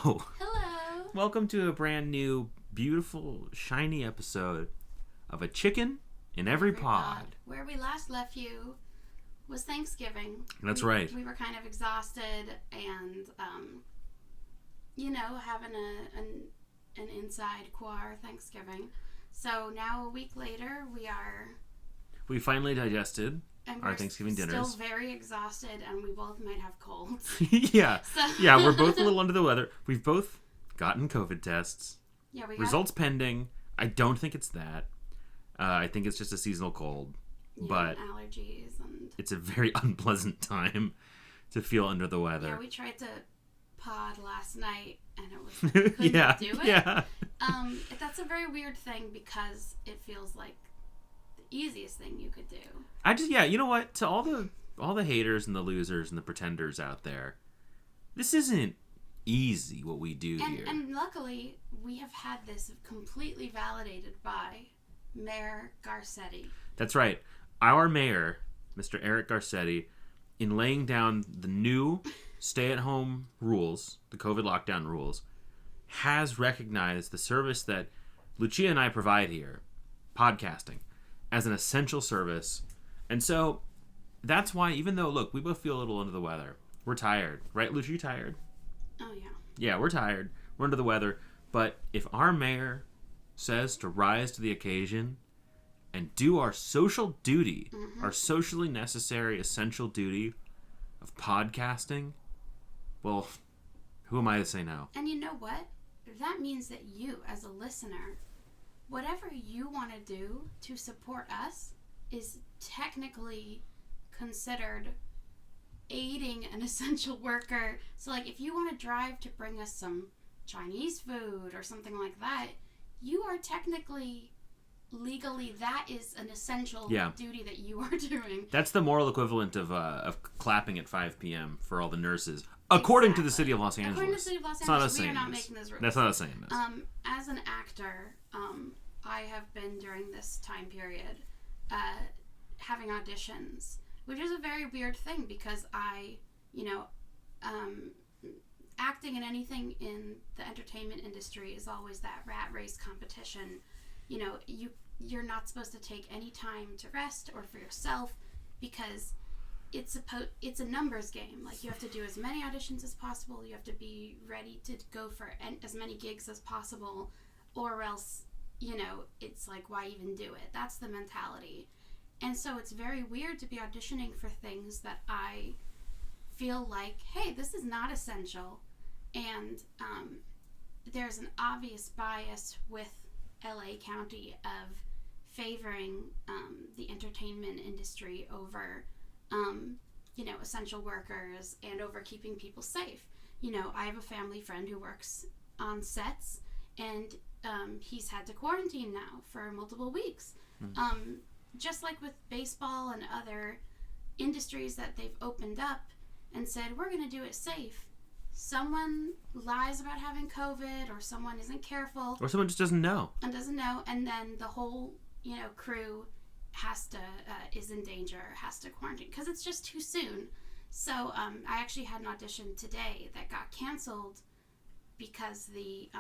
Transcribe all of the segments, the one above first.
Hello. Hello. Welcome to a brand new, beautiful, shiny episode of A Chicken in Every Pod. Where we last left you was Thanksgiving. That's right. We were kind of exhausted and, having an inside quar Thanksgiving. So now a week later, we finally digested our Thanksgiving dinners. Still very exhausted, and we both might have colds. Yeah. Yeah, we're both a little under the weather. We've both gotten COVID tests. Yeah, Results pending. I don't think it's that. I think it's just a seasonal cold. Yeah, but allergies and it's a very unpleasant time to feel under the weather. Yeah, we tried to pod last night, and it was couldn't do it. Yeah. That's a very weird thing because it feels like the easiest thing you could do. You know what? To all the haters and the losers and the pretenders out there, this isn't easy what we do here. And luckily, we have had this completely validated by Mayor Garcetti. That's right. Our mayor, Mr. Eric Garcetti, in laying down the new stay-at-home rules, the COVID lockdown rules, has recognized the service that Lucia and I provide here, podcasting, as an essential service. And so that's why, even though, look, we both feel a little under the weather. We're tired. Right, Lucia, you tired? Oh, yeah. Yeah, we're tired. We're under the weather. But if our mayor says to rise to the occasion and do our social duty, our socially necessary, essential duty of podcasting, well, who am I to say no? And you know what? That means that you, as a listener, whatever you want to do to support us is technically considered aiding an essential worker. So, like, if you want to drive to bring us some Chinese food or something like that, you are technically, legally, that is an essential duty that you are doing. That's the moral equivalent of clapping at 5 p.m. for all the nurses, according to the city of Los Angeles. According to the city of Los It's not Angeles, us we are saying not this. making this rule. That's not us saying this. As an actor, I have been during this time period having auditions, which is a very weird thing because acting in anything in the entertainment industry is always that rat race competition. You know, you're not supposed to take any time to rest or for yourself because it's a numbers game. Like, you have to do as many auditions as possible. You have to be ready to go for as many gigs as possible, or else, it's like, why even do it? That's the mentality. And so it's very weird to be auditioning for things that I feel like, hey, this is not essential. And there's an obvious bias with LA County of favoring the entertainment industry over essential workers and over keeping people safe. I have a family friend who works on sets, and he's had to quarantine now for multiple weeks. Just like with baseball and other industries that they've opened up and said, we're going to do it safe. Someone lies about having COVID, or someone isn't careful. Or someone just doesn't know. And then the whole, crew is in danger, has to quarantine, because it's just too soon. So I actually had an audition today that got canceled because the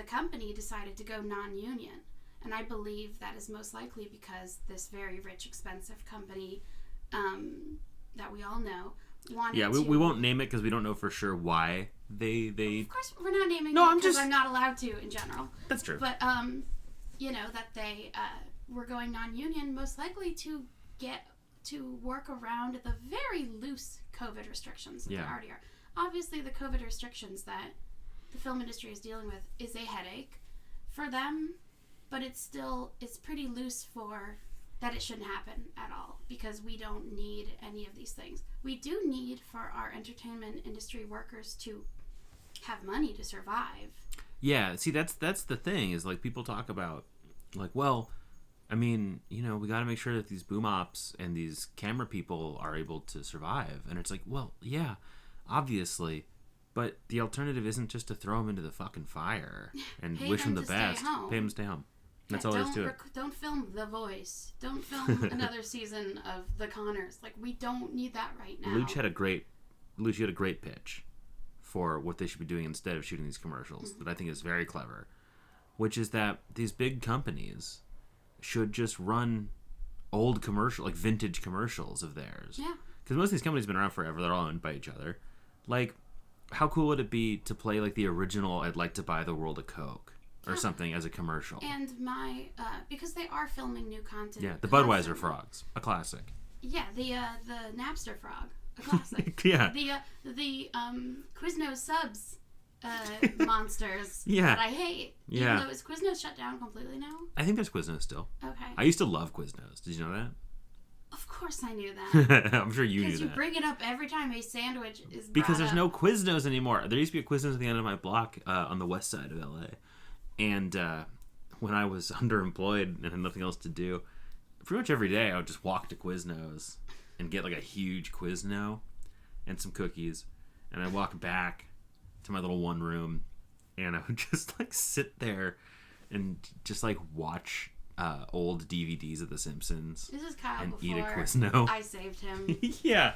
company decided to go non-union. And I believe that is most likely because this very rich, expensive company that we all know wanted to... we won't name it because we don't know for sure why they... Of course, we're not naming it because I'm not allowed to in general. That's true. But, that they were going non-union most likely to get to work around the very loose COVID restrictions that there already are. Obviously, the COVID restrictions that the film industry is dealing with is a headache for them, but it's pretty loose for that it shouldn't happen at all, because we don't need any of these things. We do need for our entertainment industry workers to have money to survive. Yeah, see, that's the thing, is like, people talk about, like, well, I mean, we got to make sure that these boom ops and these camera people are able to survive. And it's like, well, yeah, obviously, but the alternative isn't just to throw them into the fucking fire and wish them the best. Pay them to stay home. That's all there is to it. Don't film The Voice. Don't film another season of The Conners. Like, we don't need that right now. Lucia had a great pitch for what they should be doing instead of shooting these commercials that I think is very clever, which is that these big companies should just run old commercial, like vintage commercials of theirs. Yeah. Because most of these companies have been around forever. They're all owned by each other. Like, how cool would it be to play like the original "I'd like to buy the world a Coke" or something as a commercial? And because they are filming new content. Yeah, the Budweiser frogs, a classic. Yeah, the Napster frog, a classic. Yeah. The Quiznos subs monsters Yeah. that I hate. Yeah. Even though is Quiznos shut down completely now? I think there's Quiznos still. Okay. I used to love Quiznos. Did you know that? Of course I knew that. I'm sure you knew that. Because you bring it up every time a sandwich is Because there's brought no up. Quiznos anymore. There used to be a Quiznos at the end of my block on the west side of LA. And when I was underemployed and had nothing else to do, pretty much every day I would just walk to Quiznos and get like a huge Quizno and some cookies. And I'd walk back to my little one room and I would just like sit there and just like watch old DVDs of The Simpsons. This is Kyle and before eat a Quizno. I saved him. Yeah.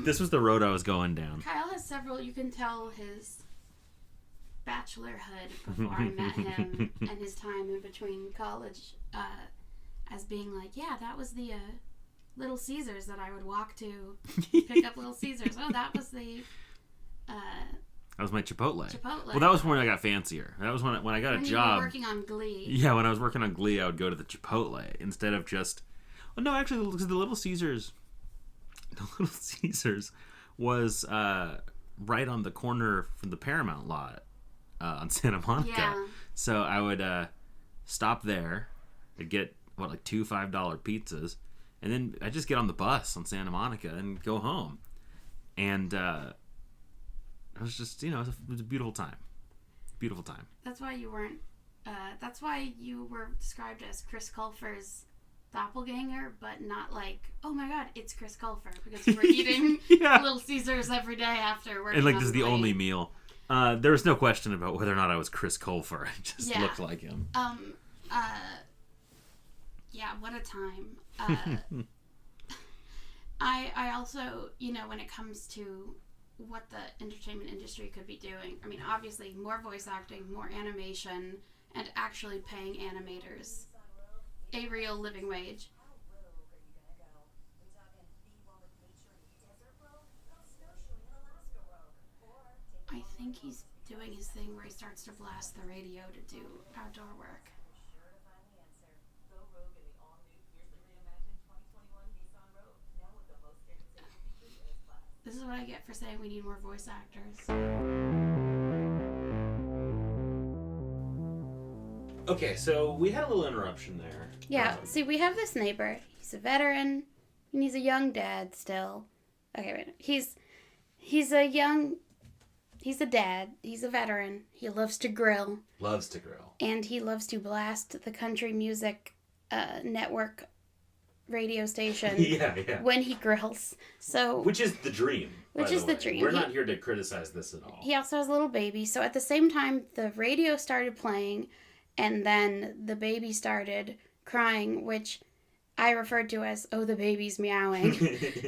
This was the road I was going down. Kyle has several, you can tell his bachelorhood before I met him and his time in between college as being like, yeah, that was the Little Caesars that I would walk to pick up Little Caesars. Oh, that was the That was my Chipotle. Chipotle. Well, that was when I got fancier. That was when I got a when job. You were working on Glee. Yeah, when I was working on Glee, I would go to the Chipotle instead of just. Well, no, actually, because the Little Caesars was right on the corner from the Paramount lot on Santa Monica. Yeah. So I would stop there. I'd get like $2 $5 pizzas, and then I'd just get on the bus on Santa Monica and go home. And it was just, it was a beautiful time. Beautiful time. That's why you weren't. That's why you were described as Chris Colfer's doppelganger, but not like, oh my god, it's Chris Colfer, because you were eating Little Caesars every day after working. And like on this is the Glee. only meal. There was no question about whether or not I was Chris Colfer. I just looked like him. Yeah, what a time. I also, when it comes to what the entertainment industry could be doing, I mean, obviously more voice acting, more animation, and actually paying animators a real living wage. I think he's doing his thing where he starts to blast the radio to do outdoor work. This is what I get for saying we need more voice actors. Okay, so we had a little interruption there. Yeah, see, we have this neighbor. He's a veteran, and he's a young dad still. Okay, wait. He's a dad. He's a veteran. He loves to grill. Loves to grill. And he loves to blast the country music network radio station when he grills. So which is the dream. The dream. We're not here to criticize this at all. He also has a little baby. So at the same time, the radio started playing, and then the baby started crying, which I referred to as, oh, the baby's meowing.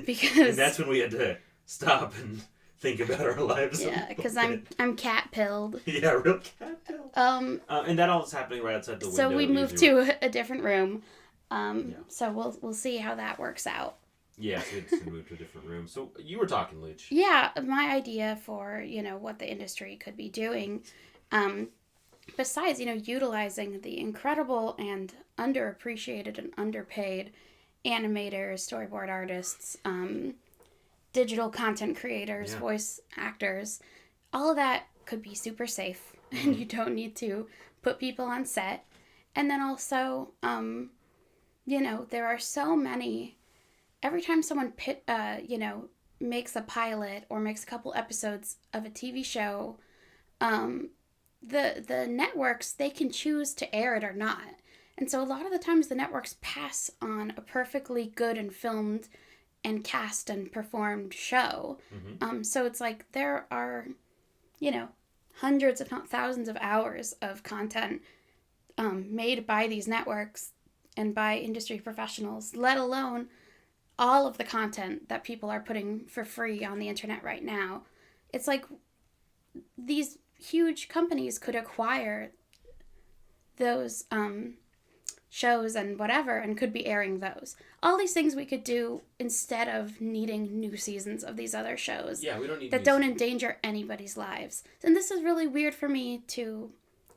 Because and that's when we had to stop and think about our lives. Yeah, because I'm cat pilled. Yeah, real cat pilled. And that all is happening right outside the window. So we moved to a different room. So we'll see how that works out. Yeah, so we moved to a different room. So you were talking, Luch. Yeah, my idea for, what the industry could be doing, besides, utilizing the incredible and underappreciated and underpaid animators, storyboard artists, digital content creators, voice actors, all of that could be super safe, and you don't need to put people on set. And then also, there are so many. Every time someone makes a pilot or makes a couple episodes of a TV show, the networks, they can choose to air it or not. And so a lot of the times the networks pass on a perfectly good and filmed and cast and performed show. Mm-hmm. So it's like there are, hundreds if not thousands of hours of content made by these networks and by industry professionals, let alone all of the content that people are putting for free on the internet right now. It's like these huge companies could acquire those shows and whatever and could be airing those. All these things we could do instead of needing new seasons of these other shows. Yeah, we don't need that don't endanger anybody's lives. And this is really weird for me to,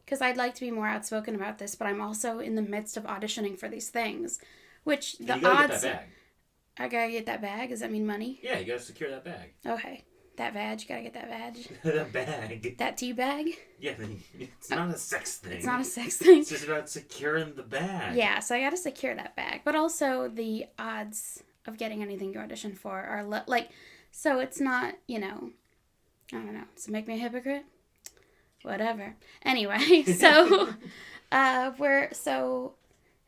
because I'd like to be more outspoken about this, but I'm also in the midst of auditioning for these things, which the you gotta odds. Get that bag. I gotta get that bag. Does that mean money? Yeah, you gotta secure that bag. Okay. That vag, you gotta get that vag. That bag. That tea bag? Yeah, it's not a sex thing. It's not a sex thing. It's just about securing the bag. Yeah, so I gotta secure that bag. But also, the odds of getting anything you audition for are, so it's not, I don't know. Does it make me a hypocrite? Whatever. Anyway, so,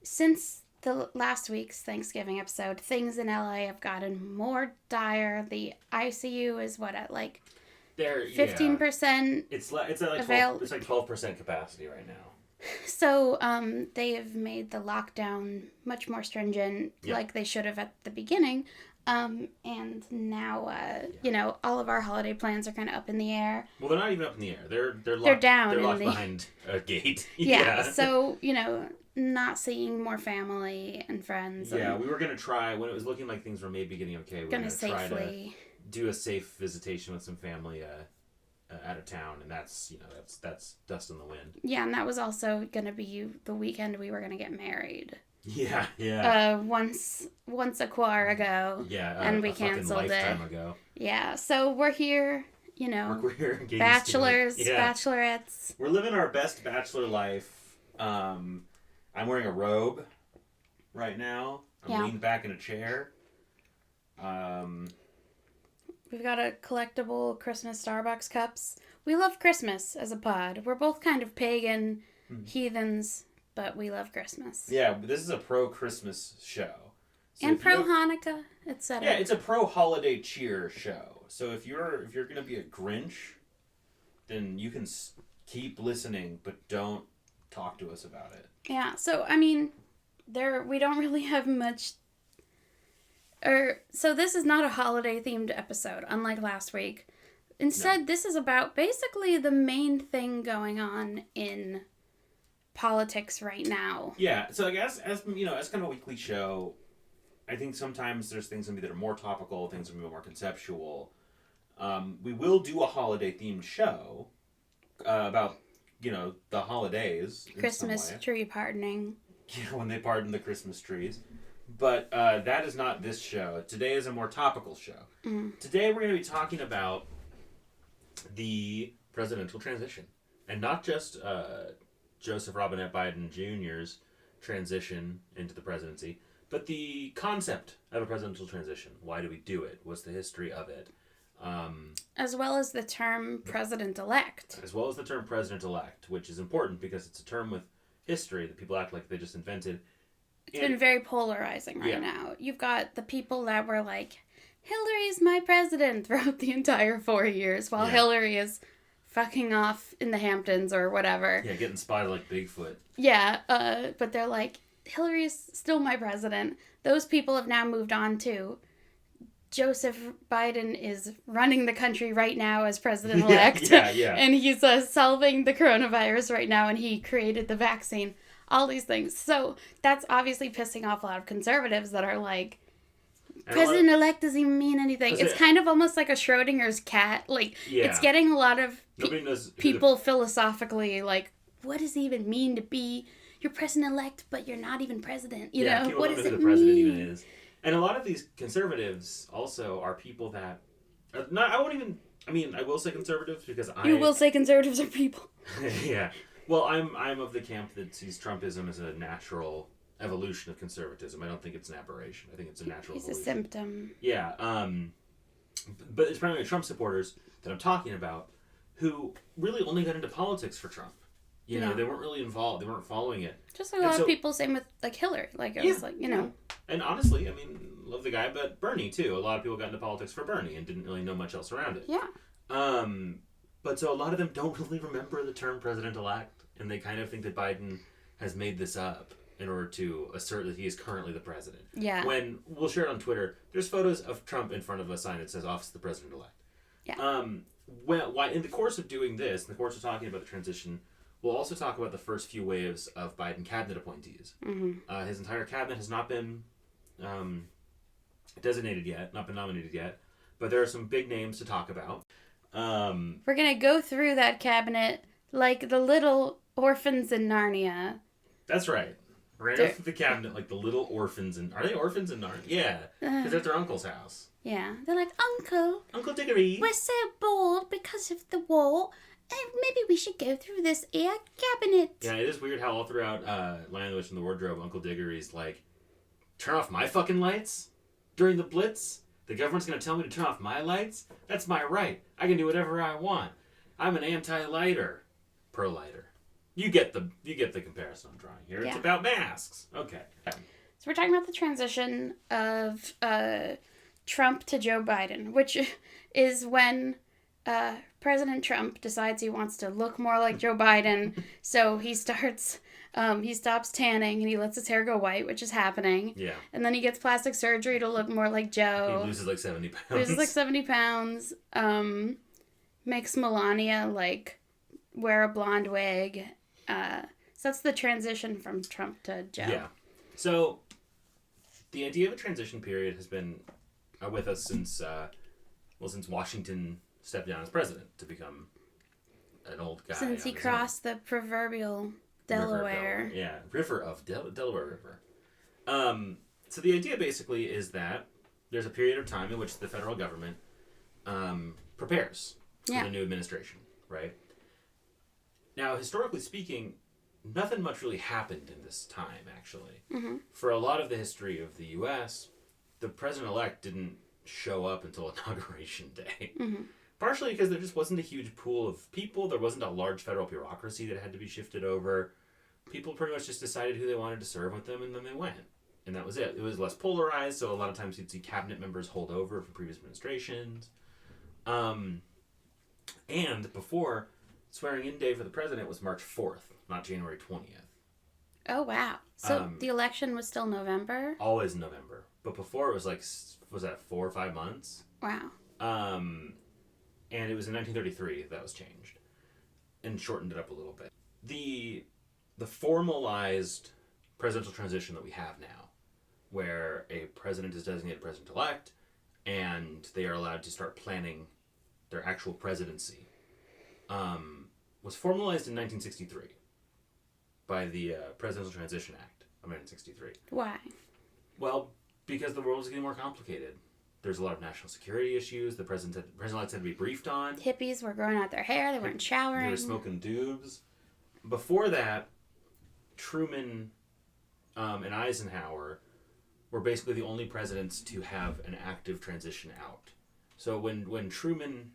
since the last week's Thanksgiving episode, things in LA have gotten more dire. The ICU is at 15%. It's at 12, it's like 12% capacity right now. So they have made the lockdown much more stringent, like they should have at the beginning. And now all of our holiday plans are kind of up in the air. Well, they're not even up in the air. They're down. They're locked behind a gate. Yeah. So not seeing more family and friends. Yeah, we were going to try, when it was looking like things were maybe getting okay, we were going to try to do a safe visitation with some family out of town, and that's dust in the wind. Yeah, and that was also going to be the weekend we were going to get married. Yeah. Once a quarter ago. Yeah, and we canceled it. Lifetime ago. Yeah, so we're here, We're engaged bachelors, bachelorettes. We're living our best bachelor life. I'm wearing a robe right now. I'm leaning back in a chair. We've got a collectible Christmas Starbucks cups. We love Christmas as a pod. We're both kind of pagan heathens, but we love Christmas. Yeah, this is a pro-Christmas show. So and pro-Hanukkah, etc. Yeah, it's a pro-holiday cheer show. So if you're going to be a Grinch, then you can keep listening, but don't talk to us about it. Yeah, so, we don't really have much... So this is not a holiday-themed episode, unlike last week. Instead, This is about basically the main thing going on in politics right now. Yeah, so I guess, as kind of a weekly show, I think sometimes there's things that are more topical, things that are more conceptual. We will do a holiday-themed show about... the holidays. Christmas tree pardoning. When they pardon the Christmas trees. But that is not this show. Today is a more topical show. Today we're going to be talking about the presidential transition. And not just Joseph Robinette Biden Jr.'s transition into the presidency, but the concept of a presidential transition. Why do we do it? What's the history of it? As well as the term president-elect. As well as the term president-elect, which is important because it's a term with history that people act like they just invented. It's been very polarizing right now. You've got the people that were like, Hillary's my president throughout the entire 4 years, while Hillary is fucking off in the Hamptons or whatever. Yeah, getting spotted like Bigfoot. Yeah, but they're like, Hillary's still my president. Those people have now moved on to... Joseph Biden is running the country right now as president-elect. Yeah. And he's solving the coronavirus right now, and he created the vaccine. All these things. So that's obviously pissing off a lot of conservatives that are like, president-elect doesn't even mean anything. It's kind of almost like a Schrodinger's cat. It's getting a lot of people philosophically like, what does it even mean to be your president-elect, but you're not even president? What does it mean? President even is. And a lot of these conservatives also are people that... I will say conservatives because You will say conservatives are people. Yeah. Well, I'm of the camp that sees Trumpism as a natural evolution of conservatism. I don't think it's an aberration. I think it's a natural evolution. It's a symptom. Yeah. But it's primarily Trump supporters that I'm talking about who really only got into politics for Trump. They weren't really involved. They weren't following it. Just like a lot of people, same with Hillary. It was And honestly, love the guy, but Bernie too. A lot of people got into politics for Bernie and didn't really know much else around it. Yeah. But so a lot of them don't really remember the term president-elect, and they kind of think that Biden has made this up in order to assert that he is currently the president. Yeah. When we'll share it on Twitter, there's photos of Trump in front of a sign that says "Office of the President-elect." Yeah. well, in the course of doing this, in the course of talking about the transition, we'll also talk about the first few waves of Biden cabinet appointees. Mm-hmm. His entire cabinet has not been designated yet, not been nominated yet, but there are some big names to talk about. We're going to go through that cabinet like the little orphans in Narnia. That's right. We're going to go through the cabinet like the little orphans in... Are they orphans in Narnia? Yeah, because they're at their uncle's house. Yeah. They're like, Uncle Diggory. We're so bored because of the war. Maybe we should go through this air cabinet. Yeah, it is weird how all throughout Lion, the Witch, and the Wardrobe, Uncle Diggory's like, turn off my fucking lights during the Blitz? The government's going to tell me to turn off my lights? That's my right. I can do whatever I want. I'm an anti-lighter. Pro-lighter. You get the comparison I'm drawing here. Yeah. It's about masks. Okay. So we're talking about the transition of Trump to Joe Biden, which is when President Trump decides he wants to look more like Joe Biden, so he stops tanning and he lets his hair go white, which is happening. Yeah. And then he gets plastic surgery to look more like Joe. He loses like 70 pounds. Makes Melania like wear a blonde wig. So that's the transition from Trump to Joe. Yeah. So the idea of a transition period has been with us since Washington stepped down as president to become an old guy. Since he crossed the proverbial Delaware. Delaware River. So the idea basically is that there's a period of time in which the federal government prepares for the new administration, right? Now, historically speaking, nothing much really happened in this time, actually. Mm-hmm. For a lot of the history of the U.S., the president-elect didn't show up until Inauguration Day. Mm-hmm. Partially because there just wasn't a huge pool of people. There wasn't a large federal bureaucracy that had to be shifted over. People pretty much just decided who they wanted to serve with them, and then they went. And that was it. It was less polarized, so a lot of times you'd see cabinet members hold over from previous administrations. And before, swearing-in day for the president was March 4th, not January 20th. Oh, wow. So the election was still November? Always in November. But before it was like, was that 4 or 5 months? Wow. And it was in 1933 that was changed and shortened it up a little bit. The formalized presidential transition that we have now, where a president is designated president-elect and they are allowed to start planning their actual presidency, was formalized in 1963 by the Presidential Transition Act of 1963. Why? Well, because the world is getting more complicated. There's a lot of national security issues the president-elects had to be briefed on. Hippies were growing out their hair. They weren't showering. They were smoking doobs. Before that, Truman and Eisenhower were basically the only presidents to have an active transition out. So when Truman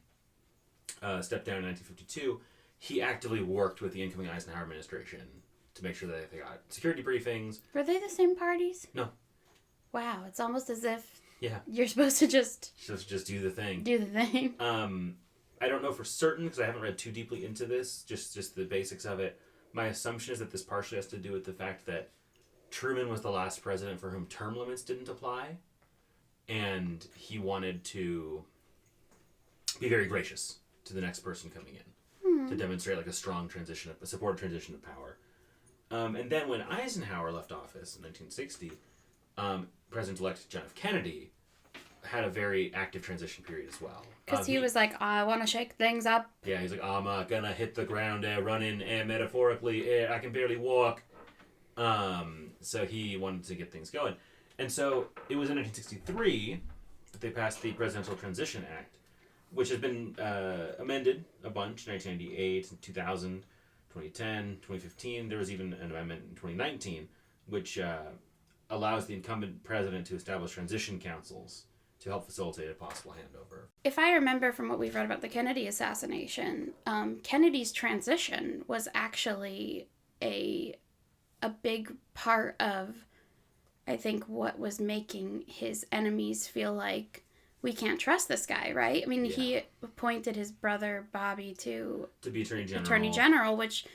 stepped down in 1952, he actively worked with the incoming Eisenhower administration to make sure that they got security briefings. Were they the same parties? No. Wow, it's almost as if Yeah. you're supposed to just do the thing. Do the thing. I don't know for certain because I haven't read too deeply into this, just the basics of it. My assumption is that this partially has to do with the fact that Truman was the last president for whom term limits didn't apply, and he wanted to be very gracious to the next person coming in to demonstrate like a strong transition, a supportive transition of power. And then when Eisenhower left office in 1960, President-elect John F. Kennedy had a very active transition period as well. Because he was like, I want to shake things up. Yeah, he's like, I'm gonna hit the ground running, metaphorically, I can barely walk. So he wanted to get things going. And so it was in 1963 that they passed the Presidential Transition Act, which has been amended a bunch, 1998, 2000, 2010, 2015. There was even an amendment in 2019, which allows the incumbent president to establish transition councils to help facilitate a possible handover. If I remember from what we've read about the Kennedy assassination, Kennedy's transition was actually a big part of, I think, what was making his enemies feel like, we can't trust this guy, right? I mean, he appointed his brother Bobby to be Attorney General, which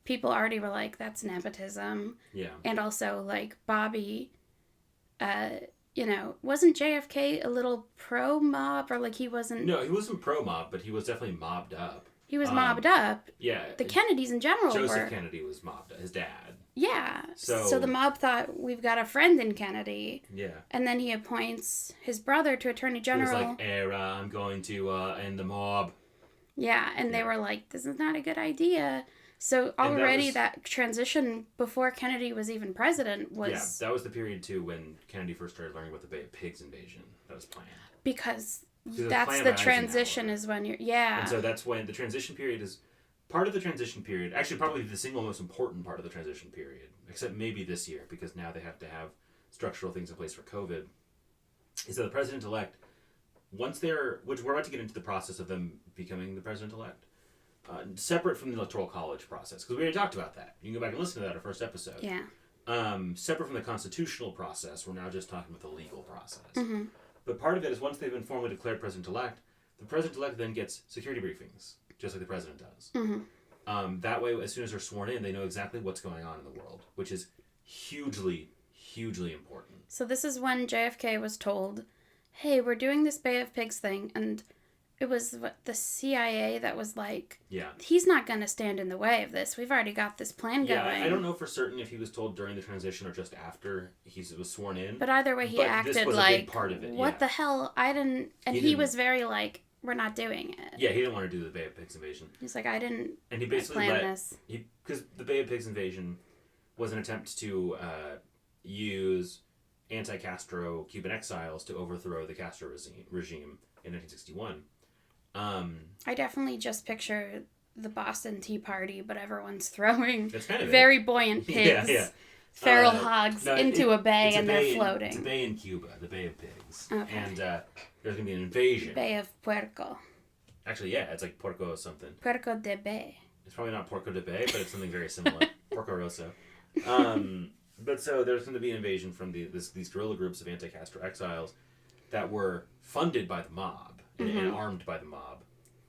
people already were like, that's nepotism. Yeah. And also, like, Bobby wasn't JFK a little pro-mob, or like he wasn't... No, he wasn't pro-mob, but he was definitely mobbed up. He was mobbed up. Yeah. The Kennedys in general Joseph Kennedy was mobbed up, his dad. Yeah. So the mob thought, we've got a friend in Kennedy. Yeah. And then he appoints his brother to Attorney General. He was like, I'm going to end the mob. Yeah, and they were like, this is not a good idea. So already that transition before Kennedy was even president was... Yeah, that was the period, too, when Kennedy first started learning about the Bay of Pigs invasion that was planned. Because that's the transition is when you're... Yeah. And so that's when the transition period is... Part of the transition period, actually probably the single most important part of the transition period, except maybe this year, because now they have to have structural things in place for COVID, is that the president-elect, once which we're about to get into the process of them becoming the president-elect, separate from the Electoral College process, because we already talked about that. You can go back and listen to that, our first episode. Yeah. Separate from the constitutional process, we're now just talking about the legal process. Mm-hmm. But part of it is once they've been formally declared president-elect, the president-elect then gets security briefings, just like the president does. Mm-hmm. That way, as soon as they're sworn in, they know exactly what's going on in the world, which is hugely, hugely important. So this is when JFK was told, hey, we're doing this Bay of Pigs thing, and it was the CIA that was like, he's not going to stand in the way of this. We've already got this plan going. I don't know for certain if he was told during the transition or just after he was sworn in. But either way, he acted this was like, a big part of it. What the hell? I didn't... And he was very like, we're not doing it. Yeah, he didn't want to do the Bay of Pigs invasion. He's like, I didn't and he basically plan this. Because the Bay of Pigs invasion was an attempt to use anti-Castro Cuban exiles to overthrow the Castro regime in 1961. I definitely just picture the Boston Tea Party, but everyone's throwing kind of very buoyant pigs, feral hogs into a bay, and they're floating. It's a bay in Cuba, the Bay of Pigs. Okay. And there's going to be an invasion. Bay of Puerco. Actually, yeah, it's like Puerco or something. Puerco de Bay. It's probably not Puerco de Bay, but it's something very similar. Porco Rosso. But so there's going to be an invasion from these guerrilla groups of anti-Castro exiles that were funded by the mob and armed by the mob.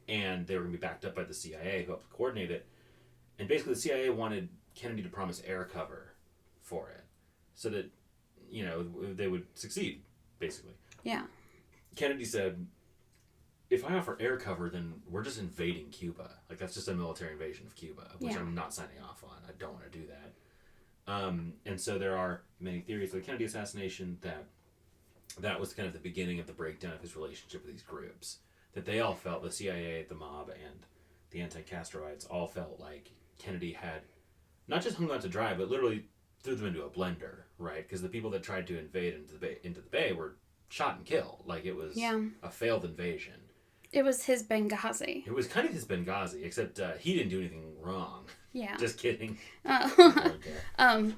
And they were going to be backed up by the CIA who helped coordinate it. And basically the CIA wanted Kennedy to promise air cover for it so that, they would succeed, basically. Yeah. Kennedy said, if I offer air cover, then we're just invading Cuba. Like, that's just a military invasion of Cuba, which I'm not signing off on. I don't want to do that. And so there are many theories of the Kennedy assassination that was kind of the beginning of the breakdown of his relationship with these groups. That they all felt, the CIA, the mob, and the anti-Castroites all felt like Kennedy had not just hung on to dry, but literally threw them into a blender, right? Because the people that tried to invade into the bay were shot and killed. Like, it was a failed invasion. It was his Benghazi. It was kind of his Benghazi, except he didn't do anything wrong. Yeah. Just kidding. Putting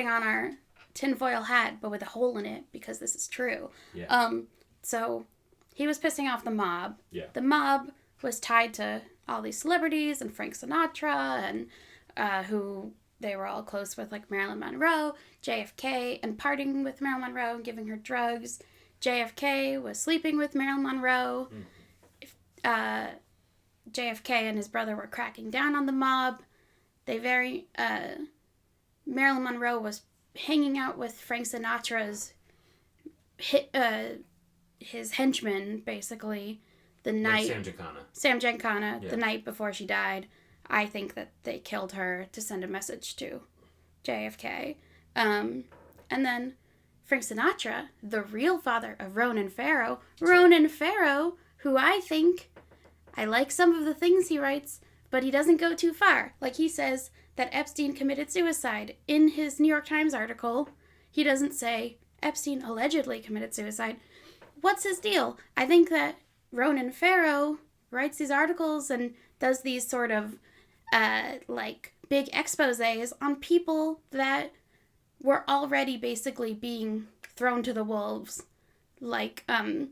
on our tinfoil hat, but with a hole in it, because this is true. Yeah. So he was pissing off the mob. Yeah. The mob was tied to all these celebrities and Frank Sinatra and who they were all close with, like Marilyn Monroe, JFK, and partying with Marilyn Monroe and giving her drugs. JFK was sleeping with Marilyn Monroe. JFK and his brother were cracking down on the mob. Marilyn Monroe was hanging out with Frank Sinatra's his henchman, basically, the night... Sam Giancana, the night before she died. I think that they killed her to send a message to JFK. And then Frank Sinatra, the real father of Ronan Farrow, who I like some of the things he writes, but he doesn't go too far. Like, he says that Epstein committed suicide. In his New York Times article, he doesn't say Epstein allegedly committed suicide. What's his deal? I think that Ronan Farrow writes these articles and does these sort of, big exposés on people that were already basically being thrown to the wolves. And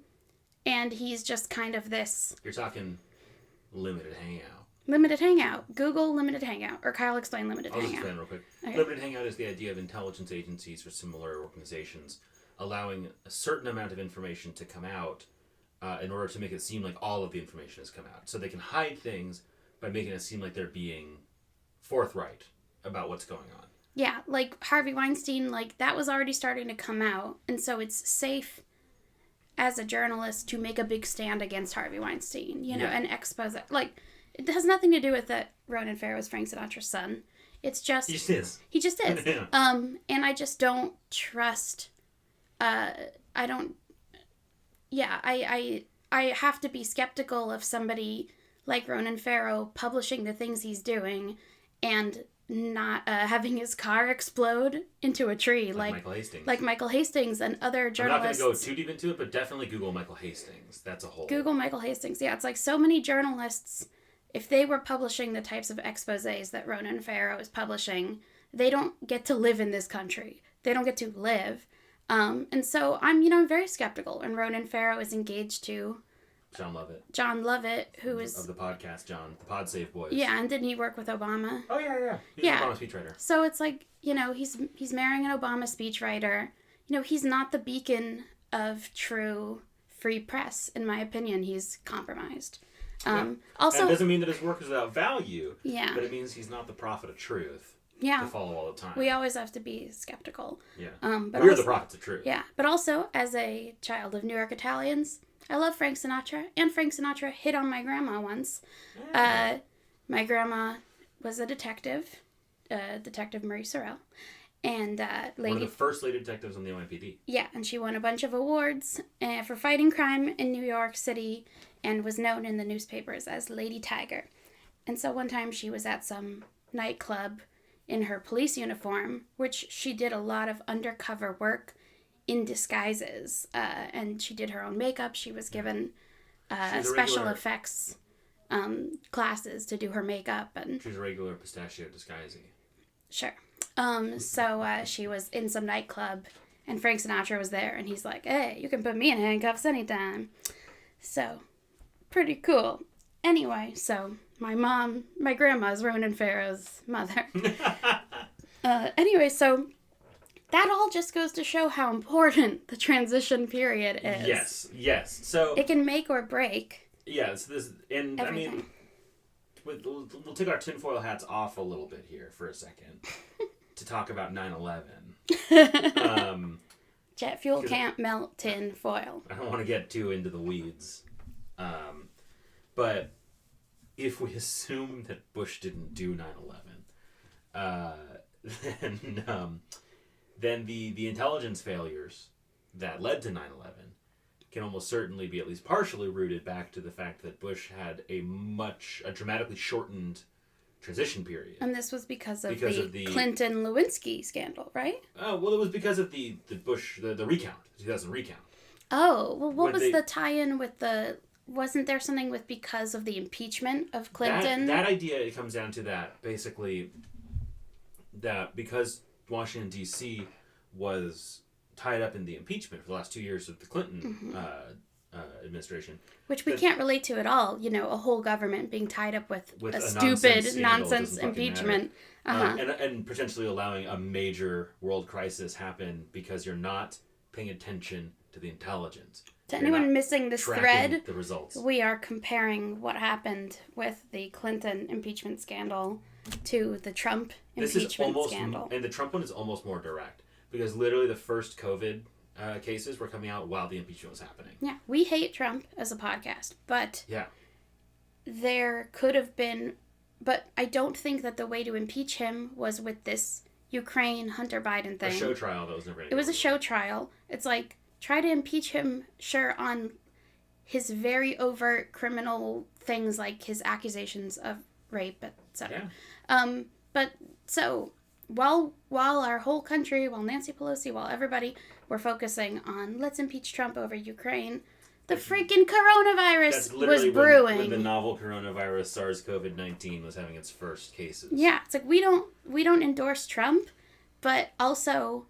he's just kind of this... You're talking limited hangout. Limited hangout. Google limited hangout. Or Kyle explain limited hangout. I'll explain real quick. Okay. Limited hangout is the idea of intelligence agencies or similar organizations allowing a certain amount of information to come out in order to make it seem like all of the information has come out. So they can hide things by making it seem like they're being forthright about what's going on. Yeah, like Harvey Weinstein, like that was already starting to come out. And so it's safe as a journalist to make a big stand against Harvey Weinstein, you know, and expose it. Like, it has nothing to do with that Ronan Farrow is Frank Sinatra's son. It's just... He just is. He just is. Yeah. And I just don't trust... I don't... Yeah, I have to be skeptical of somebody like Ronan Farrow publishing the things he's doing and not having his car explode into a tree like Michael Hastings. Like Michael Hastings and other journalists. I'm not going to go too deep into it, but definitely Google Michael Hastings. That's a whole... Google Michael Hastings. Yeah, it's like so many journalists, if they were publishing the types of exposés that Ronan Farrow is publishing, they don't get to live in this country. They don't get to live. And so I'm very skeptical. And Ronan Farrow is engaged to John Lovett, who is... Of the podcast, John. The Pod Save Boys. Yeah, and didn't he work with Obama? Oh, yeah. He's an Obama speechwriter. So it's like, he's marrying an Obama speechwriter. He's not the beacon of true free press, in my opinion. He's compromised. Also, and it doesn't mean that his work is without value. Yeah. But it means he's not the prophet of truth. Yeah. To follow all the time. We always have to be skeptical. Yeah. But we're the prophets of truth. Yeah. But also, as a child of New York Italians, I love Frank Sinatra. And Frank Sinatra hit on my grandma once. Yeah. My grandma was a detective, Detective Marie Sorrell. And one of the first lady detectives on the NYPD. Yeah, and she won a bunch of awards for fighting crime in New York City and was known in the newspapers as Lady Tiger. And so one time she was at some nightclub in her police uniform, which she did a lot of undercover work in disguises. And she did her own makeup. She was given special effects classes to do her makeup. And she's a regular pistachio disguisee. Sure. So she was in some nightclub and Frank Sinatra was there and he's like, hey, you can put me in handcuffs anytime. So, pretty cool. Anyway, so my grandma's Ronan Farrow's mother. Anyway, so that all just goes to show how important the transition period is. Yes. So it can make or break. Yes, everything. I mean, we'll take our tinfoil hats off a little bit here for a second to talk about 9/11. Jet fuel can't melt tin foil. I don't want to get too into the weeds. But if we assume that Bush didn't do 9/11, then the intelligence failures that led to 9/11 can almost certainly be at least partially rooted back to the fact that Bush had a dramatically shortened transition period. And this was because of the Clinton-Lewinsky scandal, right? Oh, well, it was because of the Bush, the recount, the 2000 recount. Oh, well, what was the tie-in with the... Wasn't there something with because of the impeachment of Clinton? That idea, it comes down to that, basically, that because Washington, D.C. was tied up in the impeachment for the last 2 years of the Clinton administration. Which we can't relate to at all, a whole government being tied up with a stupid nonsense impeachment. And potentially allowing a major world crisis happen because you're not paying attention to the intelligence. To anyone missing this thread, the results. We are comparing what happened with the Clinton impeachment scandal to the Trump impeachment scandal. And the Trump one is almost more direct because literally the first COVID cases were coming out while the impeachment was happening. Yeah, we hate Trump as a podcast, but there could have been, but I don't think that the way to impeach him was with this Ukraine Hunter Biden thing. A show trial that was never. It was a show trial. It's like, try to impeach him, sure, on his very overt criminal things like his accusations of rape, etc. Yeah. But so while our whole country, while Nancy Pelosi, while everybody were focusing on let's impeach Trump over Ukraine, the freaking coronavirus was brewing. When the novel coronavirus SARS-CoV-19 was having its first cases. Yeah, it's like we don't endorse Trump, but also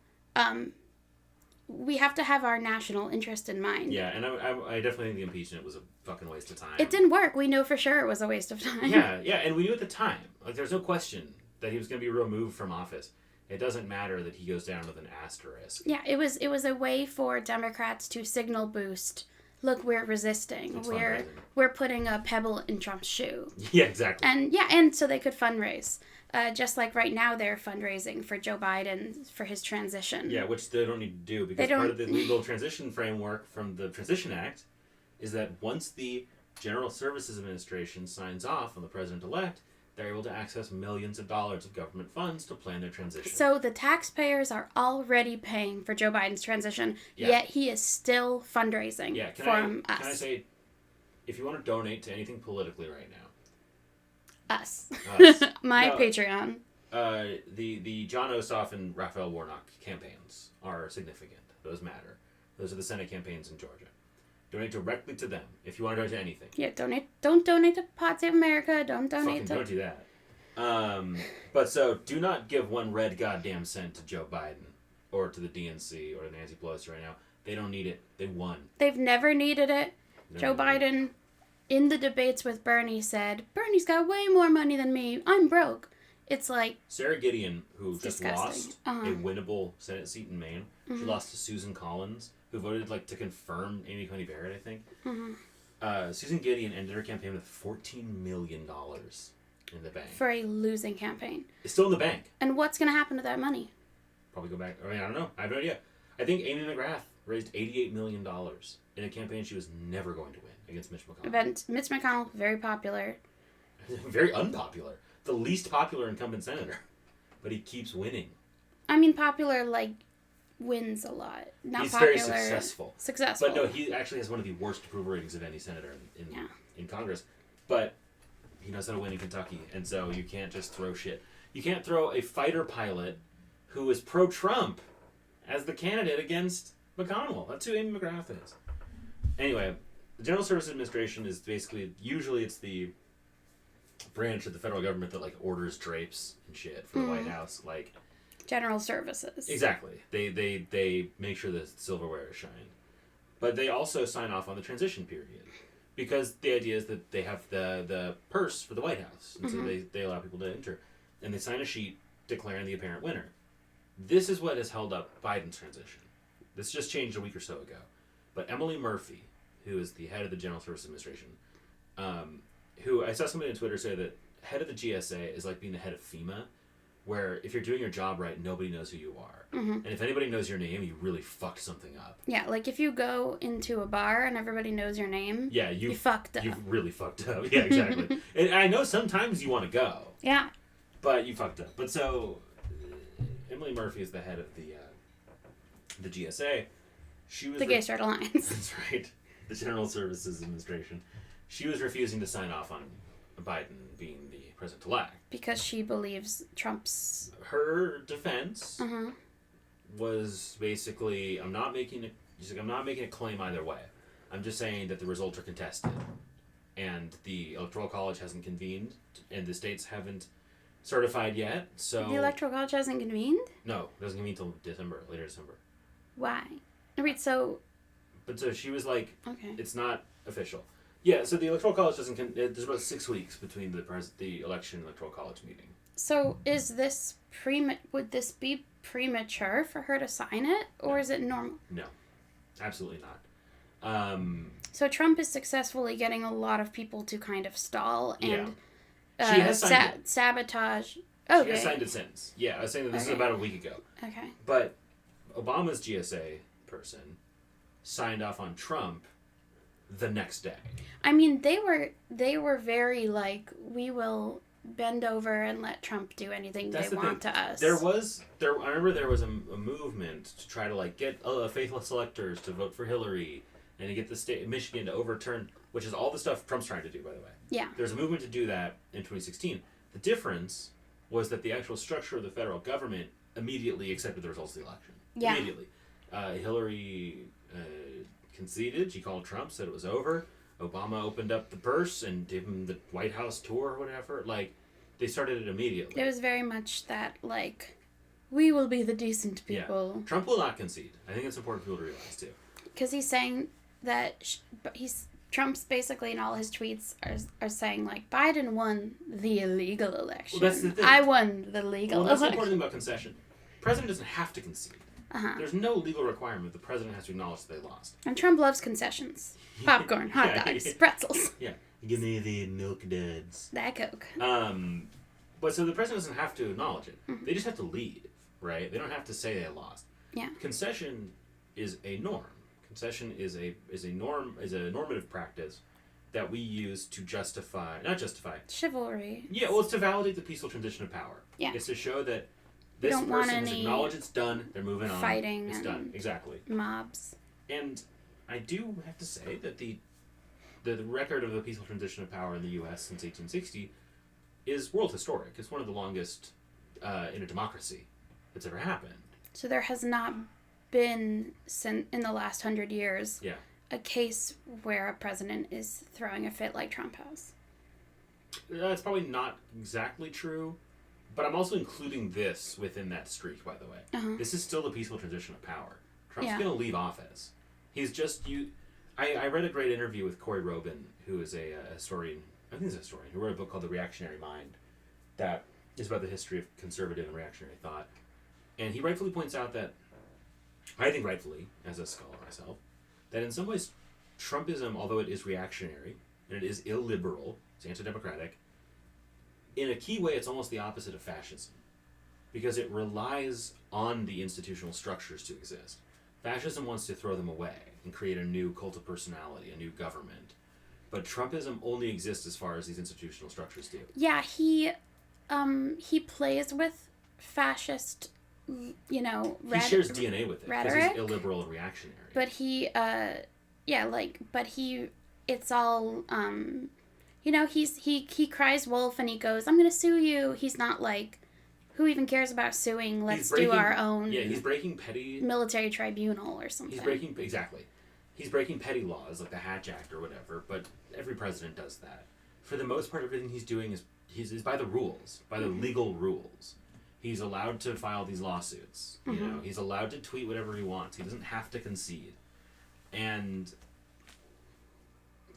we have to have our national interest in mind. Yeah, and I definitely think the impeachment was a fucking waste of time. It didn't work. We know for sure it was a waste of time. Yeah, and we knew at the time. Like, there's no question that he was going to be removed from office. It doesn't matter that he goes down with an asterisk. Yeah, it was a way for Democrats to signal boost, look, we're resisting. It's We're putting a pebble in Trump's shoe. Yeah, exactly. And so they could fundraise. Just like right now they're fundraising for Joe Biden for his transition. Yeah, which they don't need to do because part of the legal transition framework from the Transition Act is that once the General Services Administration signs off on the president-elect, they're able to access millions of dollars of government funds to plan their transition. So the taxpayers are already paying for Joe Biden's transition, yet he is still fundraising from us. Can I say, if you want to donate to anything politically right now, Us. Patreon. The John Ossoff and Raphael Warnock campaigns are significant. Those matter. Those are the Senate campaigns in Georgia. Donate directly to them if you want to donate to anything. Yeah, donate. Don't donate to Pod Save America. Don't donate Don't do that. But so, do not give one red goddamn cent to Joe Biden or to the DNC or to Nancy Pelosi right now. They don't need it. They won. They've never needed it. Joe Biden, in the debates with Bernie, said, Bernie's got way more money than me. I'm broke. It's like... Sarah Gideon, who just disgusting. lost a winnable Senate seat in Maine. Mm-hmm. She lost to Susan Collins, who voted to confirm Amy Coney Barrett, I think. Mm-hmm. Susan Gideon ended her campaign with $14 million in the bank. For a losing campaign. It's still in the bank. And what's going to happen to that money? Probably go back. I don't know. I have no idea. I think Amy McGrath raised $88 million in a campaign she was never going to win against Mitch McConnell. But Mitch McConnell, very popular. Very unpopular. The least popular incumbent senator. But he keeps winning. I mean, popular, wins a lot. Not He's popular. Very successful. Successful. But no, he actually has one of the worst approval ratings of any senator in Congress. But he knows how to win in Kentucky. And so you can't just throw shit. You can't throw a fighter pilot who is pro-Trump as the candidate against McConnell. That's who Amy McGrath is. Anyway, the General Services Administration is basically, usually it's the branch of the federal government that orders drapes and shit for the White House. General Services. Exactly. They make sure the silverware is shined. But they also sign off on the transition period. Because the idea is that they have the purse for the White House. And so they allow people to enter. And they sign a sheet declaring the apparent winner. This is what has held up Biden's transition. This just changed a week or so ago. But Emily Murphy, who is the head of the General Services Administration, who I saw somebody on Twitter say that head of the GSA is like being the head of FEMA, where if you're doing your job right, nobody knows who you are. Mm-hmm. And if anybody knows your name, you really fucked something up. Yeah, if you go into a bar and everybody knows your name, you fucked up. You really fucked up. Yeah, exactly. And I know sometimes you want to go. Yeah. But you fucked up. But so, Emily Murphy is the head of the GSA. She was the Gay Straight Alliance. That's right. The General Services Administration. She was refusing to sign off on Biden being the president-elect. Because she believes Trump's... Her defense was basically, I'm not making a claim either way. I'm just saying that the results are contested. And the Electoral College hasn't convened, and the states haven't certified yet, so... The Electoral College hasn't convened? No, it doesn't convene until later December. Why? Wait, so... But so she was like, okay, it's not official. Yeah, so the Electoral College doesn't... There's about 6 weeks between the election and Electoral College meeting. So is this would this be premature for her to sign it, or is it normal? No, absolutely not. So Trump is successfully getting a lot of people to kind of stall and she has signed it. Sabotage. Okay. She has signed it since. Yeah, I was saying that this is about a week ago. Okay. But Obama's GSA person signed off on Trump the next day. I mean, they were very we will bend over and let Trump do anything they want to us. I remember there was a movement to try to get faithless electors to vote for Hillary and to get the state of Michigan to overturn, which is all the stuff Trump's trying to do, by the way. Yeah. There's a movement to do that in 2016. The difference was that the actual structure of the federal government immediately accepted the results of the election. Yeah. Immediately. Hillary conceded. She called Trump, said it was over. Obama opened up the purse and gave him the White House tour or whatever. They started it immediately. It was very much that, we will be the decent people. Yeah. Trump will not concede. I think it's important for people to realize, too. Because he's saying that Trump's basically in all his tweets are saying, Biden won the illegal election. Well, that's the thing. I won the legal election. That's the important thing about concession. The president doesn't have to concede. There's no legal requirement the president has to acknowledge that they lost. And Trump loves concessions. Popcorn, hot dogs, pretzels. Yeah. Give me the milk duds. That Coke. But so the president doesn't have to acknowledge it. They just have to leave, right? They don't have to say they lost. Yeah. Concession is a norm. Concession is a normative practice that we use to not justify. Chivalry. Yeah, well, it's to validate the peaceful transition of power. Yeah. It's to show that this person has acknowledged it's done, they're moving on. Fighting. It's done. Exactly. Mobs. And I do have to say that the record of the peaceful transition of power in the U.S. since 1860 is world historic. It's one of the longest in a democracy that's ever happened. So there has not been, in the last 100 years, a case where a president is throwing a fit like Trump has. That's probably not exactly true, but I'm also including this within that streak, by the way. This is still the peaceful transition of power. Trump's going to leave office. He's just... I read a great interview with Corey Robin, who is a historian, I think he's a historian, who wrote a book called The Reactionary Mind that is about the history of conservative and reactionary thought. And he rightfully points out that, I think rightfully, as a scholar myself, that in some ways Trumpism, although it is reactionary, and it is illiberal, it's anti-democratic, in a key way it's almost the opposite of fascism. Because it relies on the institutional structures to exist. Fascism wants to throw them away and create a new cult of personality, a new government. But Trumpism only exists as far as these institutional structures do. Yeah, he plays with fascist, he shares DNA with it because he's illiberal and reactionary. But it's all, he cries wolf and he goes, I'm going to sue you. He's not like, who even cares about suing? Let's do our own. Yeah, he's breaking petty military tribunal or something. He's breaking petty laws like the Hatch Act or whatever. But every president does that. For the most part, everything he's doing is by the rules, by the legal rules. He's allowed to file these lawsuits. He's allowed to tweet whatever he wants. He doesn't have to concede, and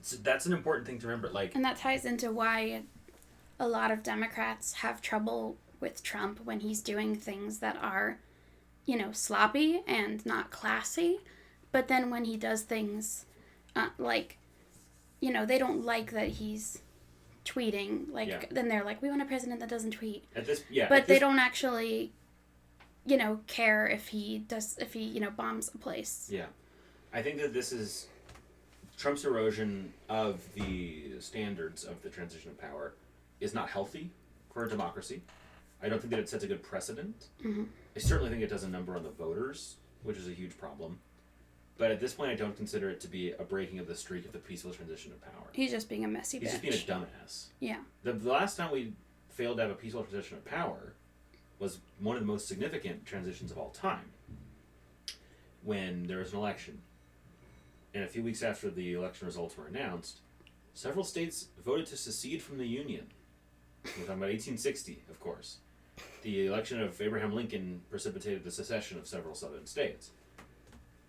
so that's an important thing to remember. And that ties into why a lot of Democrats have trouble with Trump when he's doing things that are, sloppy and not classy. But then when he does things they don't like that he's tweeting. Then they're like, we want a president that doesn't tweet. But they don't actually, care if he bombs a place. Yeah. I think that this is Trump's erosion of the standards of the transition of power is not healthy for a democracy. I don't think that it sets a good precedent. I certainly think it does a number on the voters, which is a huge problem. But at this point, I don't consider it to be a breaking of the streak of the peaceful transition of power. He's just being a messy bitch. He's just being a dumbass. Yeah. The last time we failed to have a peaceful transition of power was one of the most significant transitions of all time, when there was an election. And a few weeks after the election results were announced, several states voted to secede from the Union. We're talking about 1860, of course. The election of Abraham Lincoln precipitated the secession of several southern states.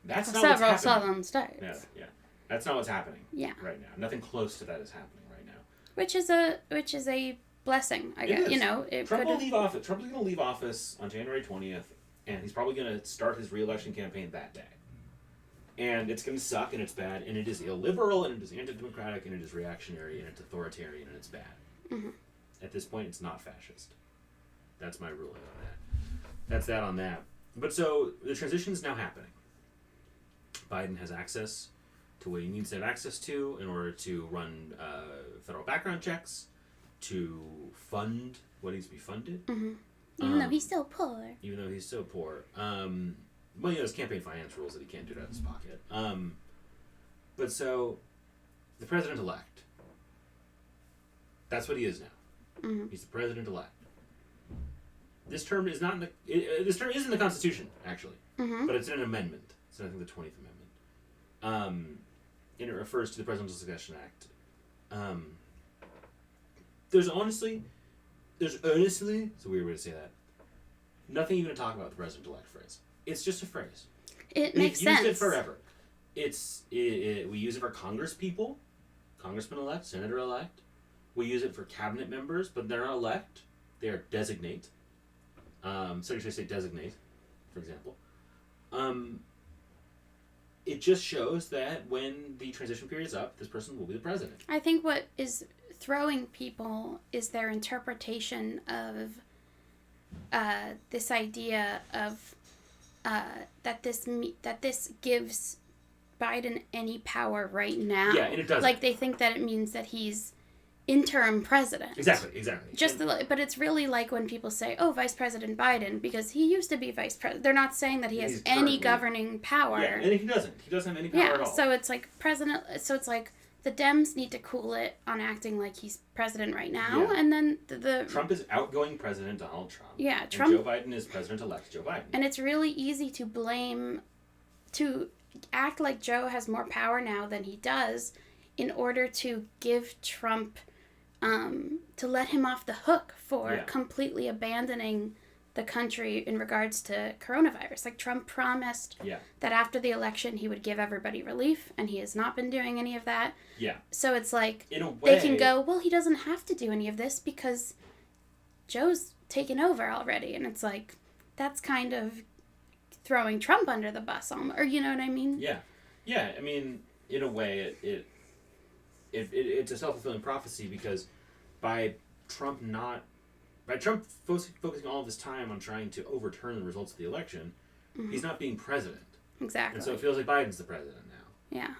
That's not what's happening. Several southern states. Yeah. That's not what's happening right now. Nothing close to that is happening right now. Which is a blessing, I guess. Trump will leave office. Trump's going to leave office on January 20th, and he's probably going to start his re-election campaign that day. And it's going to suck, and it's bad, and it is illiberal, and it is anti-democratic, and it is reactionary, and it's authoritarian, and it's bad. At this point, it's not fascist. That's my ruling on that. That's that on that. But so, the transition is now happening. Biden has access to what he needs to have access to in order to run federal background checks, to fund what needs to be funded. Even though he's so poor. Well, there's campaign finance rules that he can't do it out of his pocket. But so, the president-elect. That's what he is now. He's the president-elect. This term is not in this term is in the Constitution, actually. But it's in an amendment. It's, I think, the 20th Amendment. And it refers to the Presidential Succession Act. There's honestly, it's a weird way to say that, nothing even to talk about the president-elect phrase. It's just a phrase. It makes sense. We've used it forever. We use it for congresspeople, congressman-elect, senator-elect. We use it for cabinet members, but they're not elect. They are designate. Secretary of State designate, for example. It just shows that when the transition period is up, this person will be the president. I think what is throwing people is their interpretation of this idea of that this gives Biden any power right now. Yeah, and it doesn't. Like, they think that it means that he's interim president. Exactly. But it's really like when people say, "Oh, Vice President Biden," because he used to be vice president. They're not saying that he has any governing power. Yeah, and he doesn't. He doesn't have any power at all. So it's like the Dems need to cool it on acting like he's president right now, and then the Trump is outgoing President Donald Trump. Yeah, Trump. And Joe Biden is President-elect Joe Biden. And it's really easy to act like Joe has more power now than he does, in order to give Trump, to let him off the hook for completely abandoning the country in regards to coronavirus. Like, Trump promised that after the election he would give everybody relief, and he has not been doing any of that. Yeah. So it's like, in a way, they can go, well, he doesn't have to do any of this because Joe's taken over already. And it's like, that's kind of throwing Trump under the bus, or you know what I mean? Yeah. Yeah, I mean, in a way, it's a self-fulfilling prophecy, because by Trump focusing all of his time on trying to overturn the results of the election, he's not being president. Exactly. And so it feels like Biden's the president now. Yeah.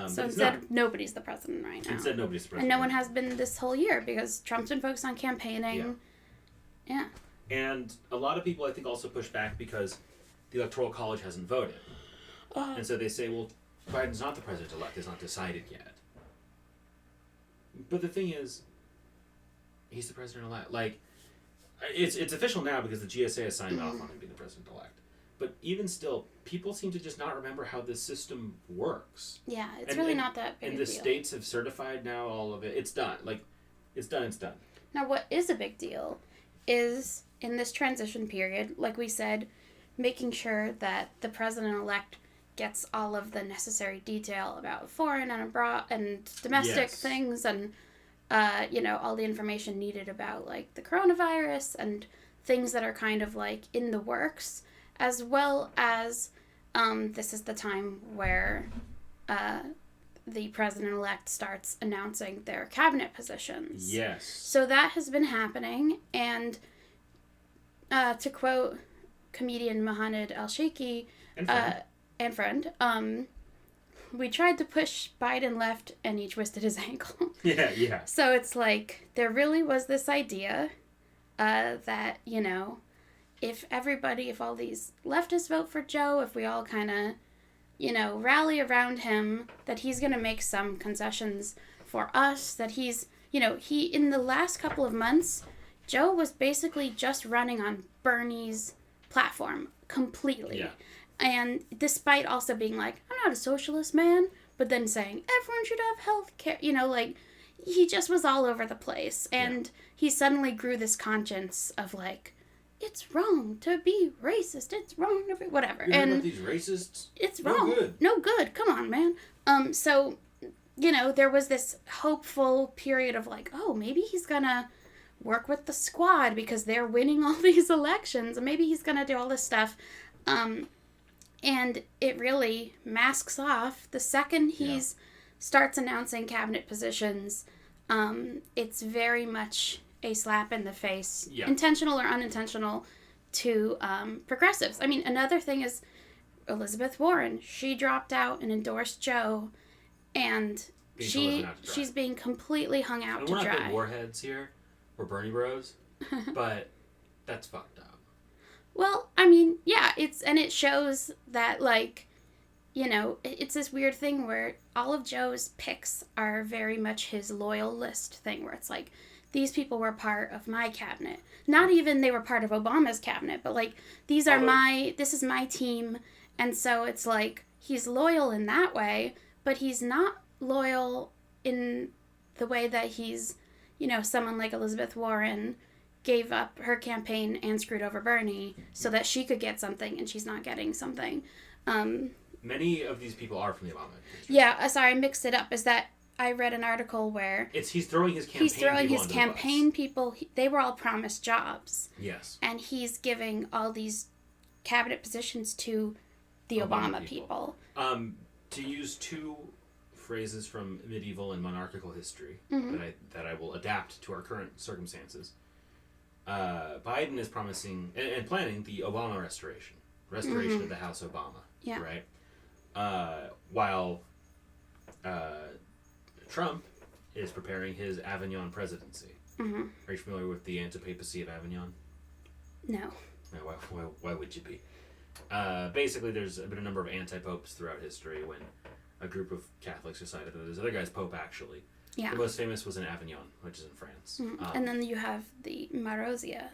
So instead, nobody's the president right now. Instead, nobody's the president. And no one has been this whole year, because Trump's been focused on campaigning. Yeah. And a lot of people, I think, also push back because the Electoral College hasn't voted. And so they say, well, Biden's not the president-elect. It's not decided yet. But the thing is, he's the president-elect. Like, it's official now because the GSA has signed off on him being the president-elect. But even still, people seem to just not remember how this system works. Yeah, it's really not that big a deal. And the states have certified now all of it. It's done. Like, it's done. Now, what is a big deal is, in this transition period, like we said, making sure that the president-elect gets all of the necessary detail about foreign and abroad and domestic things, and all the information needed about, like, the coronavirus and things that are kind of, like, in the works, as well as this is the time where the president-elect starts announcing their cabinet positions. Yes. So that has been happening, and to quote comedian Mohanad Al-Sheikhi, and friend, we tried to push Biden left and he twisted his ankle. Yeah. So it's like, there really was this idea that, if all these leftists vote for Joe, if we all kind of, rally around him, that he's going to make some concessions for us, that he's, in the last couple of months, Joe was basically just running on Bernie's platform completely. Yeah. And despite also being like, I'm not a socialist, man, but then saying everyone should have health care, like, he just was all over the place. And he suddenly grew this conscience of, like, it's wrong to be racist. It's wrong to be whatever. You heard about these racists? It's wrong. No good. Come on, man. So, there was this hopeful period of, like, oh, maybe he's gonna work with the squad because they're winning all these elections, and maybe he's gonna do all this stuff. And it really masks off the second he starts announcing cabinet positions. It's very much a slap in the face, intentional or unintentional, to progressives. I mean, another thing is Elizabeth Warren. She dropped out and endorsed Joe, and she's being completely hung out to dry. We're not big warheads here. We're Bernie bros. But that's fucked up. Well, I mean, yeah, it shows that, like, it's this weird thing where all of Joe's picks are very much his loyal list thing, where it's like, these people were part of my cabinet. Not even they were part of Obama's cabinet, but, like, this is my team, and so it's like, he's loyal in that way, but he's not loyal in the way that he's, someone like Elizabeth Warren gave up her campaign and screwed over Bernie so that she could get something, and she's not getting something. Many of these people are from the Obama administration. Yeah, sorry, I mixed it up. Is that I read an article where he's throwing his campaign people. They were all promised jobs. Yes. And he's giving all these cabinet positions to the Obama people. To use two phrases from medieval and monarchical history that I will adapt to our current circumstances. Biden is promising and planning the Obama restoration of the House Obama. Yeah. Right. While Trump is preparing his Avignon presidency. Mm-hmm. Are you familiar with the antipapacy of Avignon? No. Why would you be? Basically, there's been a number of anti-popes throughout history when a group of Catholics decided that this other guy's pope, actually. Yeah. The most famous was in Avignon, which is in France. Mm-hmm. And then you have the Marozia,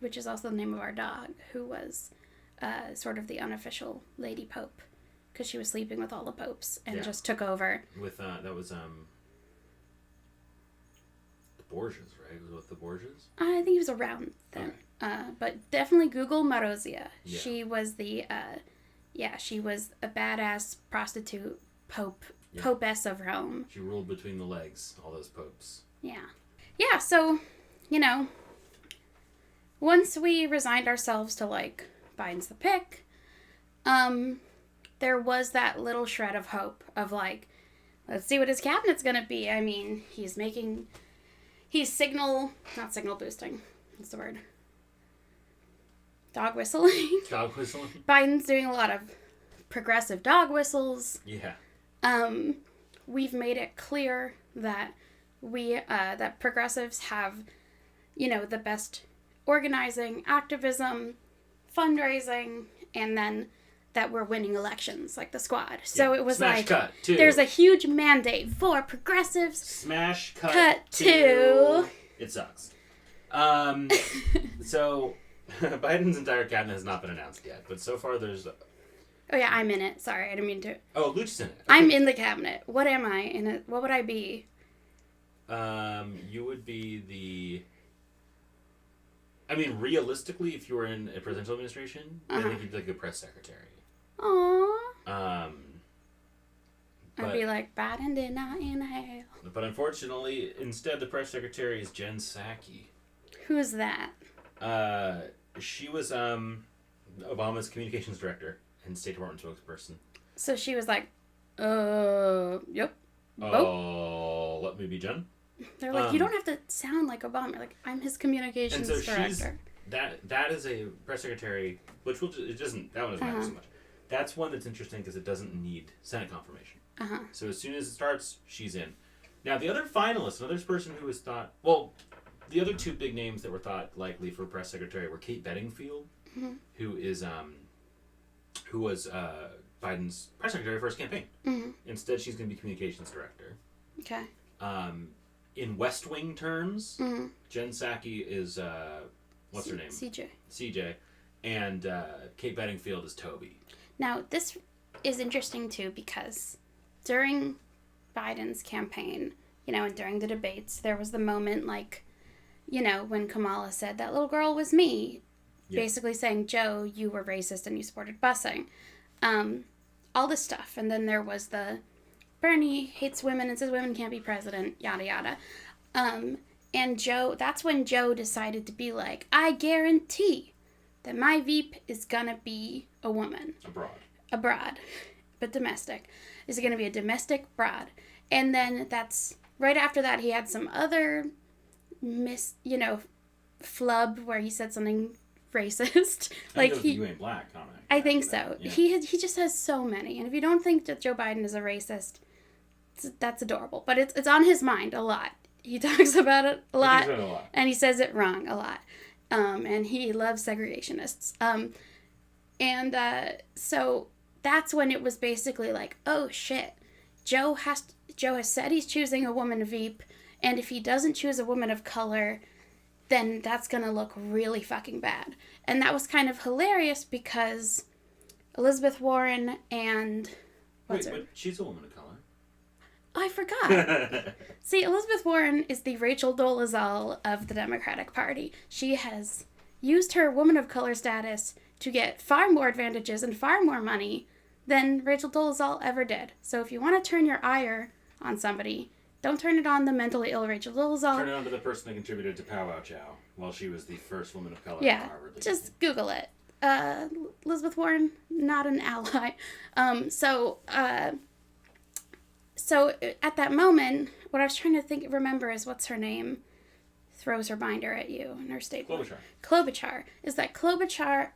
which is also the name of our dog, who was sort of the unofficial lady pope, because she was sleeping with all the popes and just took over. With that was the Borgias, right? Was it with the Borgias? I think he was around then. Okay. But definitely Google Marozia. Yeah. She was she was a badass prostitute pope, popess of Rome. She ruled between the legs, all those popes. Yeah. Yeah, so, once we resigned ourselves to, Biden's the pick, there was that little shred of hope of, let's see what his cabinet's gonna be. I mean, he's not signal boosting. What's the word? Dog whistling. Dog whistling? Biden's doing a lot of progressive dog whistles. Yeah. We've made it clear that that progressives have, the best organizing, activism, fundraising, and then that we're winning elections, like the squad. So it was Smash cut two. There's a huge mandate for progressives. Smash cut two. It sucks. So Biden's entire cabinet has not been announced yet, but so far there's... Oh yeah, I'm in it. Sorry, I didn't mean to... Oh, Lucia's in it. Okay. I'm in the cabinet. What am I in it? What would I be? You would be the... I mean, realistically, if you were in a presidential administration, I think you'd be like a press secretary. Aww. I'd be like, Biden did not inhale. But unfortunately, instead, the press secretary is Jen Psaki. Who's that? She was Obama's communications director and State Department spokesperson. So she was like, yep. Oh, let me be Jen. They're like, you don't have to sound like Obama. Like, I'm his communications director. That is a press secretary, which that one doesn't matter so much. That's one that's interesting because it doesn't need Senate confirmation. So as soon as it starts, she's in. Now the other finalist, another person who was thought, the other two big names that were thought likely for press secretary were Kate Bedingfield, who was Biden's press secretary for his campaign. Instead, she's going to be communications director. Okay. In West Wing terms, Jen Psaki is what's her name? CJ. And Kate Bedingfield is Toby. Now, this is interesting, too, because during Biden's campaign, and during the debates, there was the moment, when Kamala said, that little girl was me, basically saying, Joe, you were racist and you supported busing. All this stuff. And then there was the Bernie hates women and says women can't be president, yada, yada. And Joe, that's when Joe decided to be like, I guarantee that my Veep is gonna be a woman. Abroad. But domestic. Is gonna be a domestic broad. And then that's, right after that, he had some other flub where he said something racist. You ain't black comment. I think so. Yeah. He just has so many. And if you don't think that Joe Biden is a racist, that's adorable. But it's on his mind a lot. He talks about it a lot. And he says it wrong a lot. And he loves segregationists. So that's when it was basically like, oh shit, Joe has said he's choosing a woman of Veep, and if he doesn't choose a woman of color, then that's gonna look really fucking bad. And that was kind of hilarious because Elizabeth Warren and but she's a woman of color. Oh, I forgot. See, Elizabeth Warren is the Rachel Dolezal of the Democratic Party. She has used her woman of color status to get far more advantages and far more money than Rachel Dolezal ever did. So if you want to turn your ire on somebody, don't turn it on the mentally ill Rachel Dolezal. Turn it on to the person that contributed to Pow Wow Chow while she was the first woman of color at Harvard. Just Google it. Elizabeth Warren, not an ally. So at that moment, what I was trying to remember is what's her name throws her binder at you in her statement. Klobuchar. Is that Klobuchar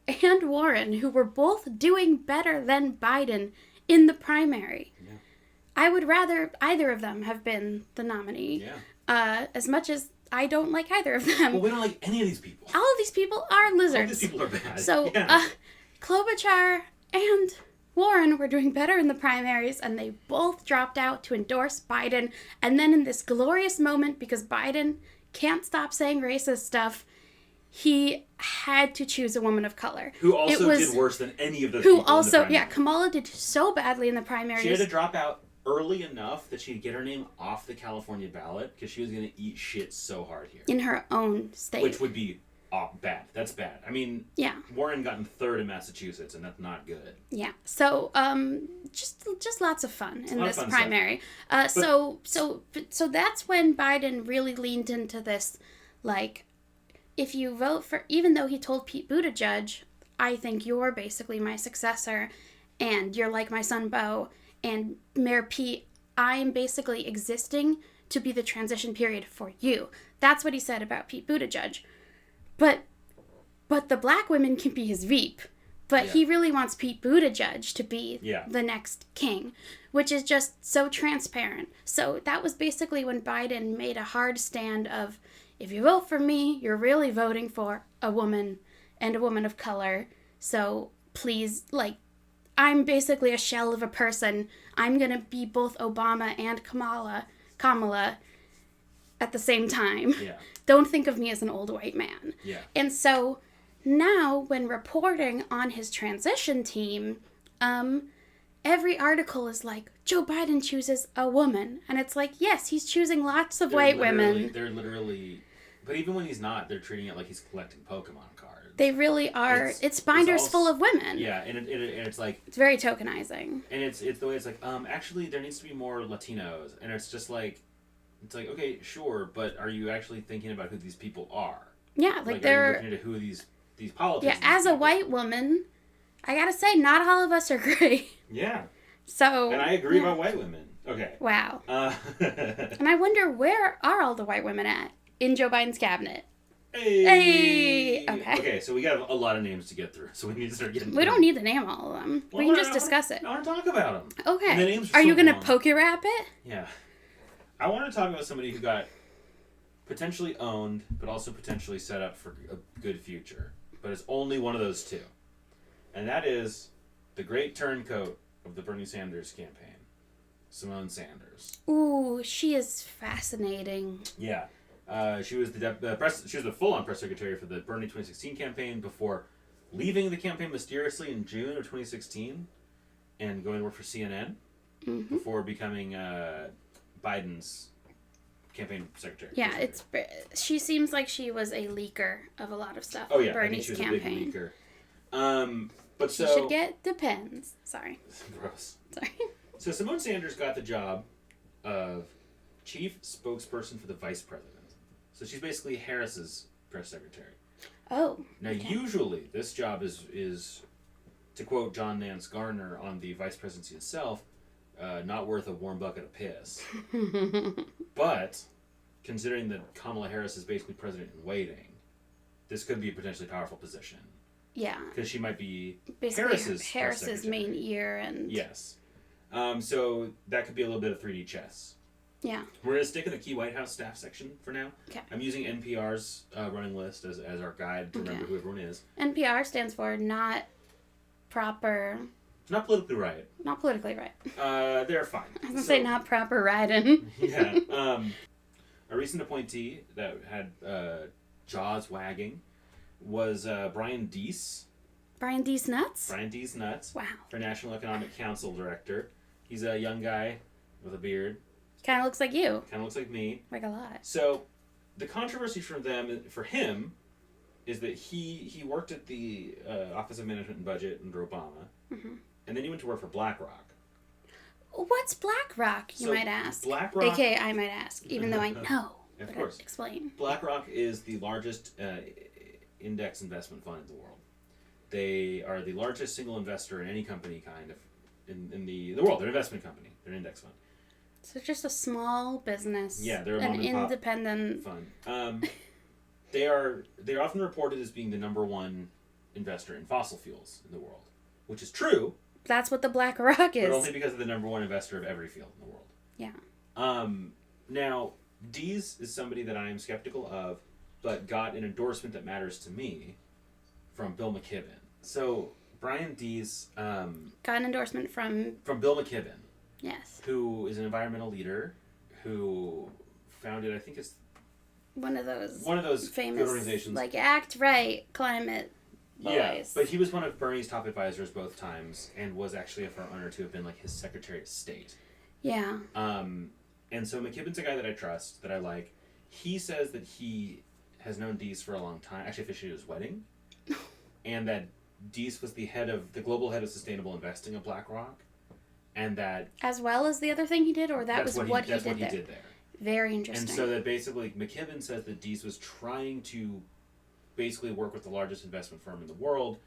and Warren, who were both doing better than Biden in the primary. Yeah. I would rather either of them have been the nominee. Yeah. As much as I don't like either of them. Well, we don't like any of these people. All of these people are lizards. All these people are bad. So, Klobuchar and Warren were doing better in the primaries, and they both dropped out to endorse Biden. And then in this glorious moment, because Biden can't stop saying racist stuff, he had to choose a woman of color. Who also did worse than any of those people in the primary. Kamala did so badly in the primaries. She had to drop out early enough that she'd get her name off the California ballot because she was going to eat shit so hard here. In her own state. Which would be bad. That's bad. I mean, Warren got in third in Massachusetts, and that's not good. Yeah. So, just lots of fun in this primary. So that's when Biden really leaned into this, like, if you vote for, even though he told Pete Buttigieg, I think you're basically my successor, and you're like my son Beau, and Mayor Pete, I'm basically existing to be the transition period for you. That's what he said about Pete Buttigieg. But the black women can be his Veep. But he really wants Pete Buttigieg to be the next king, which is just so transparent. So that was basically when Biden made a hard stand of, if you vote for me, you're really voting for a woman and a woman of color. So please, like, I'm basically a shell of a person. I'm going to be both Obama and Kamala at the same time. Yeah. Don't think of me as an old white man. Yeah. And so now when reporting on his transition team, every article is like, Joe Biden chooses a woman. And it's like, yes, he's choosing lots of white women. They're literally... But even when he's not, they're treating it like he's collecting Pokemon cards. They really are. It's binders full of women. Yeah, and it's like... It's very tokenizing. And it's the way it's like, actually, there needs to be more Latinos. And it's just like... It's like, okay, sure, but are you actually thinking about who these people are? Yeah, like they're... Are you looking at who these politicians... Yeah, as a white woman, I gotta say, not all of us are great. Yeah. So... And I agree about white women. Okay. Wow. And I wonder, where are all the white women at in Joe Biden's cabinet? Hey! Okay, so we got a lot of names to get through, so we need to start getting... We don't need to name all of them. We can just discuss it. I want to talk about them. Okay. The names are you going to poke-rap it? Yeah. I want to talk about somebody who got potentially owned, but also potentially set up for a good future. But it's only one of those two. And that is the great turncoat of the Bernie Sanders campaign, Simone Sanders. Ooh, she is fascinating. Yeah. She was the full-on press secretary for the Bernie 2016 campaign before leaving the campaign mysteriously in June of 2016 and going to work for CNN before becoming Biden's campaign secretary. Yeah, she seems like she was a leaker of a lot of stuff. Oh yeah, Bernie's I think she was campaign. a big leaker. But she should get Depends. Sorry. Gross. Sorry. So Simone Sanders got the job of chief spokesperson for the vice president. So she's basically Harris's press secretary. Oh. Now, usually this job is, to quote John Nance Garner on the vice presidency itself, not worth a warm bucket of piss. But considering that Kamala Harris is basically president in waiting, this could be a potentially powerful position. Yeah. Because she might be basically Harris's main ear and... Yes. So that could be a little bit of 3D chess. Yeah. We're going to stick in the key White House staff section for now. Okay. I'm using NPR's running list as our guide to remember who everyone is. NPR stands for not proper... Not politically right. Not politically right. They're fine. I was going to say not proper riding. Yeah. A recent appointee that had jaws wagging was Brian Deese. Brian Deese Nuts? Brian Deese Nuts. Wow. For National Economic Council Director. He's a young guy with a beard. Kind of looks like you. Kind of looks like me. Like a lot. So, the controversy for him, is that he worked at the Office of Management and Budget under Obama, and then he went to work for BlackRock. What's BlackRock, you might ask? BlackRock... AKA, I might ask, even though I know. Of course. Explain. BlackRock is the largest index investment fund in the world. They are the largest single investor in any company, kind of, in the world. They're an investment company. They're an index fund. So just a small business. Yeah, they're an independent fund. They're often reported as being the number one investor in fossil fuels in the world, which is true. That's what the BlackRock is. But only because of the number one investor of every field in the world. Yeah. Now, Dees is somebody that I am skeptical of, but got an endorsement that matters to me from Bill McKibben. So Brian Dees got an endorsement from Bill McKibben. Yes. Who is an environmental leader who founded, I think it's one of those famous good organizations, like Act Right Climate Boys. Yeah, but he was one of Bernie's top advisors both times, and was actually a front runner to have been like his Secretary of State. Yeah. And so McKibben's a guy that I trust, that I like. He says that he has known Dees for a long time, actually officiated his wedding, and that Dees was the global head of sustainable investing of BlackRock, and that as well as the other thing he did, or that's what he did there. Very interesting. And so that basically McKibben says that Dees was trying to basically work with the largest investment firm in the world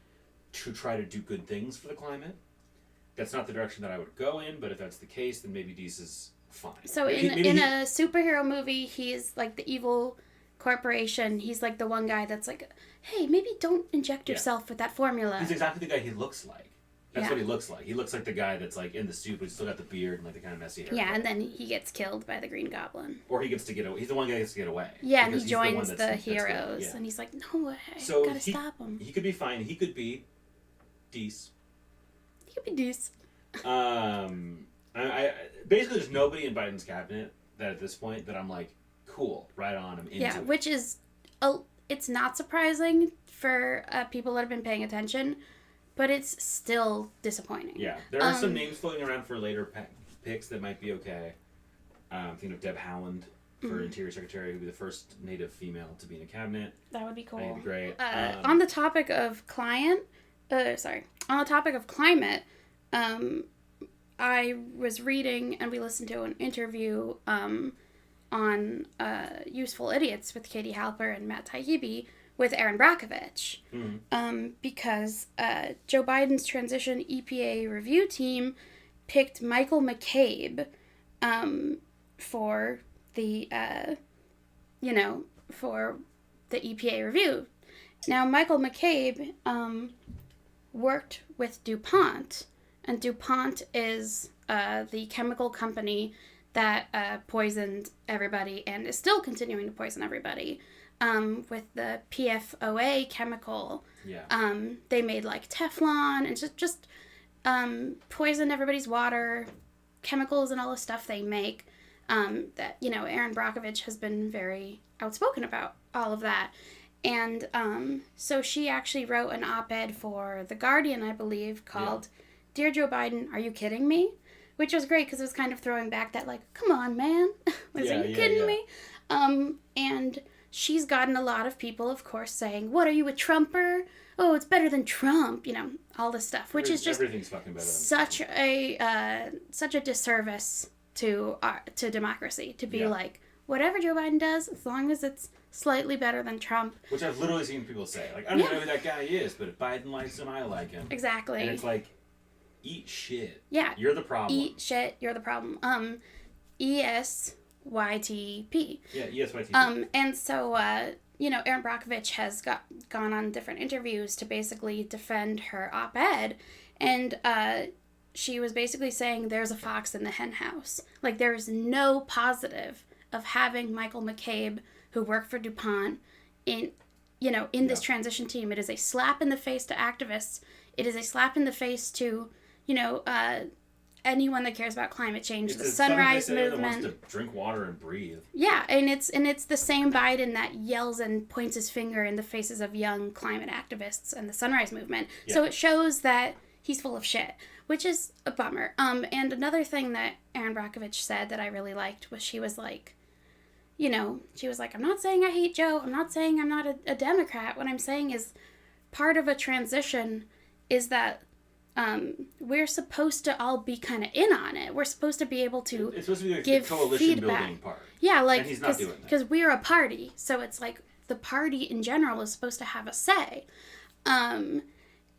to try to do good things for the climate. That's not the direction that I would go in, but if that's the case, then maybe Dees is fine. So in a superhero movie, he's like the evil corporation. He's like the one guy that's like, hey, maybe don't inject yourself with that formula. He's exactly the guy he looks like. That's what he looks like. He looks like the guy that's like in the suit, but he's still got the beard and like the kind of messy hair. Yeah, and then he gets killed by the Green Goblin. Or he gets to get away. He's the one guy that gets to get away. Yeah, and he joins the heroes, and he's like, no way, so gotta stop him. He could be fine. He could be Dees. He could be Dees. I basically there's nobody in Biden's cabinet that at this point that I'm like, cool, right on, I'm into it. Which is, it's not surprising for people that have been paying attention, but it's still disappointing. Yeah, there are some names floating around for later picks that might be okay. I'm thinking of Deb Haaland for Interior Secretary, who would be the first Native female to be in a cabinet. That would be cool. That would be great. On the topic of climate, I was reading and we listened to an interview on Useful Idiots with Katie Halper and Matt Taibbi with Aaron Brockovich. Because Joe Biden's transition EPA review team picked Michael McCabe for the EPA review. Now, Michael McCabe worked with DuPont, and DuPont is the chemical company that poisoned everybody and is still continuing to poison everybody with the PFOA chemical. Yeah. They made like Teflon and just poisoned everybody's water, chemicals and all the stuff they make. That, Aaron Brockovich has been very outspoken about all of that. And so she actually wrote an op-ed for The Guardian, I believe, called Dear Joe Biden, Are You Kidding Me? Which was great because it was kind of throwing back that, like, come on, man. Are you kidding me? And she's gotten a lot of people, of course, saying, what, are you a Trumper? Oh, it's better than Trump. All this stuff, which is just everything's fucking better than such a disservice to democracy, to be like, whatever Joe Biden does, as long as it's slightly better than Trump. Which I've literally seen people say. Like, I don't know who that guy is, but if Biden likes him, I like him. Exactly. And it's like, eat shit. Yeah. You're the problem. Eat shit, you're the problem. ESYTP. Yeah, ESYTP. And so, Aaron Brockovich has gone on different interviews to basically defend her op-ed, and she was basically saying there's a fox in the hen house. Like, there's no positive of having Michael McCabe, who worked for DuPont, in this transition team. It is a slap in the face to activists. It is a slap in the face to, anyone that cares about climate change. It's the Sunrise Movement. That wants to drink water and breathe. Yeah, and it's the same Biden that yells and points his finger in the faces of young climate activists and the Sunrise Movement. Yeah. So it shows that he's full of shit, which is a bummer. And another thing that Aaron Brockovich said that I really liked was she was like, I'm not saying I hate Joe. I'm not saying I'm not a Democrat. What I'm saying is part of a transition is that we're supposed to all be kind of in on it. We're supposed to be able to it's supposed to be like give the coalition feedback. Building part. Yeah, like, and he's not doing that. Because we're a party. So it's like the party in general is supposed to have a say. And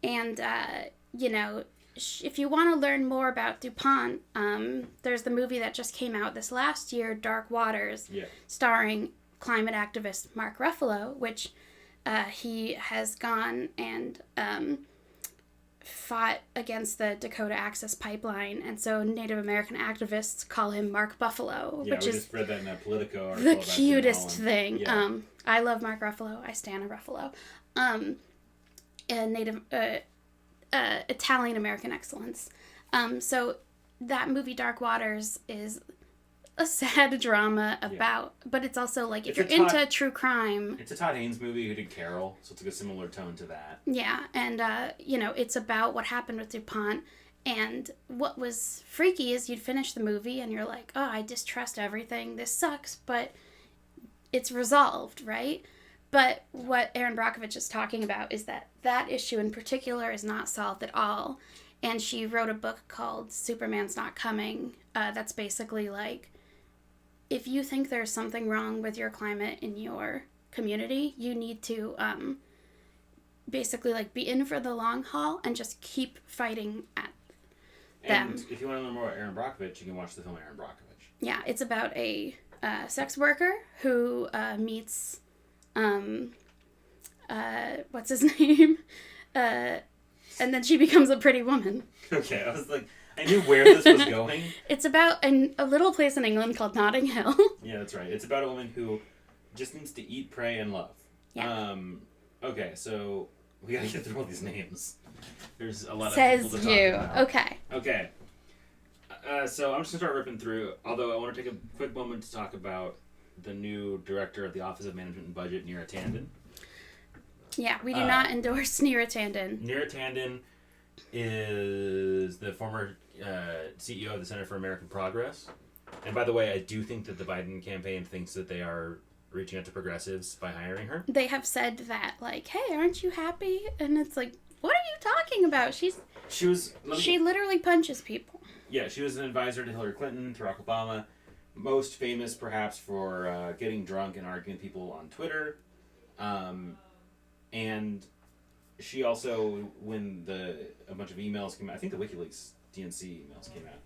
And, if you want to learn more about DuPont, there's the movie that just came out this last year, Dark Waters, starring climate activist Mark Ruffalo, which he has gone and fought against the Dakota Access Pipeline, and so Native American activists call him Mark Buffalo, which is just read that in that Politico article. The cutest thing. Yeah. I love Mark Ruffalo. I stan a Ruffalo. Native Italian American excellence. So that movie Dark Waters is a sad drama about, but it's also like if you're into true crime. It's a Todd Haynes movie who did Carol, so it's like a similar tone to that. Yeah, and it's about what happened with DuPont. And what was freaky is you'd finish the movie and you're like, oh, I distrust everything. This sucks, but it's resolved, right? But what Erin Brockovich is talking about is that issue in particular is not solved at all. And she wrote a book called Superman's Not Coming. That's basically like, if you think there's something wrong with your climate in your community, you need to basically like be in for the long haul and just keep fighting at them. And if you want to learn more about Erin Brockovich, you can watch the film Erin Brockovich. Yeah, it's about a sex worker who meets what's his name? And then she becomes a pretty woman. Okay, I was like, I knew where this was going. It's about a little place in England called Notting Hill. Yeah, that's right. It's about a woman who just needs to eat, pray, and love. Yeah. Okay, so we gotta get through all these names. There's a lot of people to talk about. Okay. Okay. So I'm just gonna start ripping through, although I want to take a quick moment to talk about the new director of the Office of Management and Budget, Neera Tanden. Yeah, we do not endorse Neera Tanden. Neera Tanden is the former CEO of the Center for American Progress. And by the way, I do think that the Biden campaign thinks that they are reaching out to progressives by hiring her. They have said that, like, hey, aren't you happy? And it's like, what are you talking about? She literally punches people. Yeah, she was an advisor to Hillary Clinton, to Barack Obama. Most famous, perhaps, for getting drunk and arguing with people on Twitter. And she also, when a bunch of emails came out, I think the WikiLeaks DNC emails came out,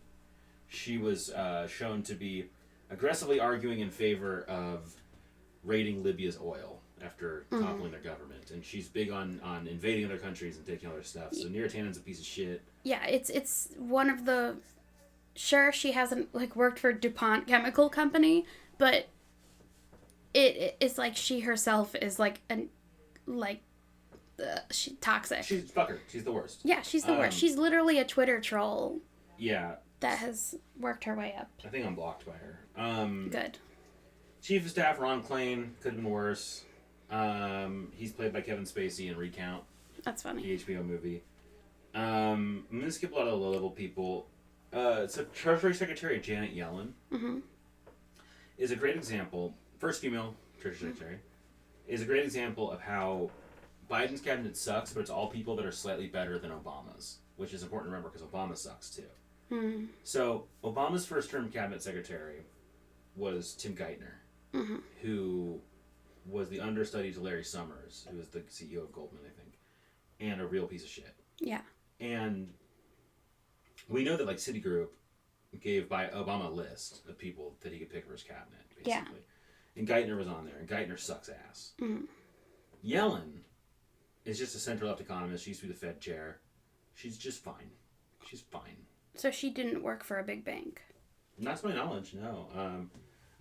she was shown to be aggressively arguing in favor of raiding Libya's oil after toppling their government. And she's big on invading other countries and taking all their stuff. So Neera Tanden's a piece of shit. Yeah, it's one of the... Sure, she hasn't like worked for DuPont Chemical Company, but it's like she herself is like she's toxic. She's fucker. She's the worst. Yeah, she's the worst. She's literally a Twitter troll. Yeah. That has worked her way up. I think I'm blocked by her. Good. Chief of Staff Ron Klain could have been worse. He's played by Kevin Spacey in Recount. That's funny. The HBO movie. I'm gonna skip a lot of the low-level people. So Treasury Secretary Janet Yellen is a great example. First female Treasury Secretary is a great example of how Biden's cabinet sucks, but it's all people that are slightly better than Obama's, which is important to remember because Obama sucks too. So Obama's first-term cabinet secretary was Tim Geithner, who was the understudy to Larry Summers, who was the CEO of Goldman, I think, and a real piece of shit. Yeah. And we know that like Citigroup gave Obama a list of people that he could pick for his cabinet, basically. Yeah. And Geithner was on there, and Geithner sucks ass. Yellen is just a center-left economist. She used to be the Fed chair. She's just fine. She's fine. So she didn't work for a big bank? Not to my knowledge, no.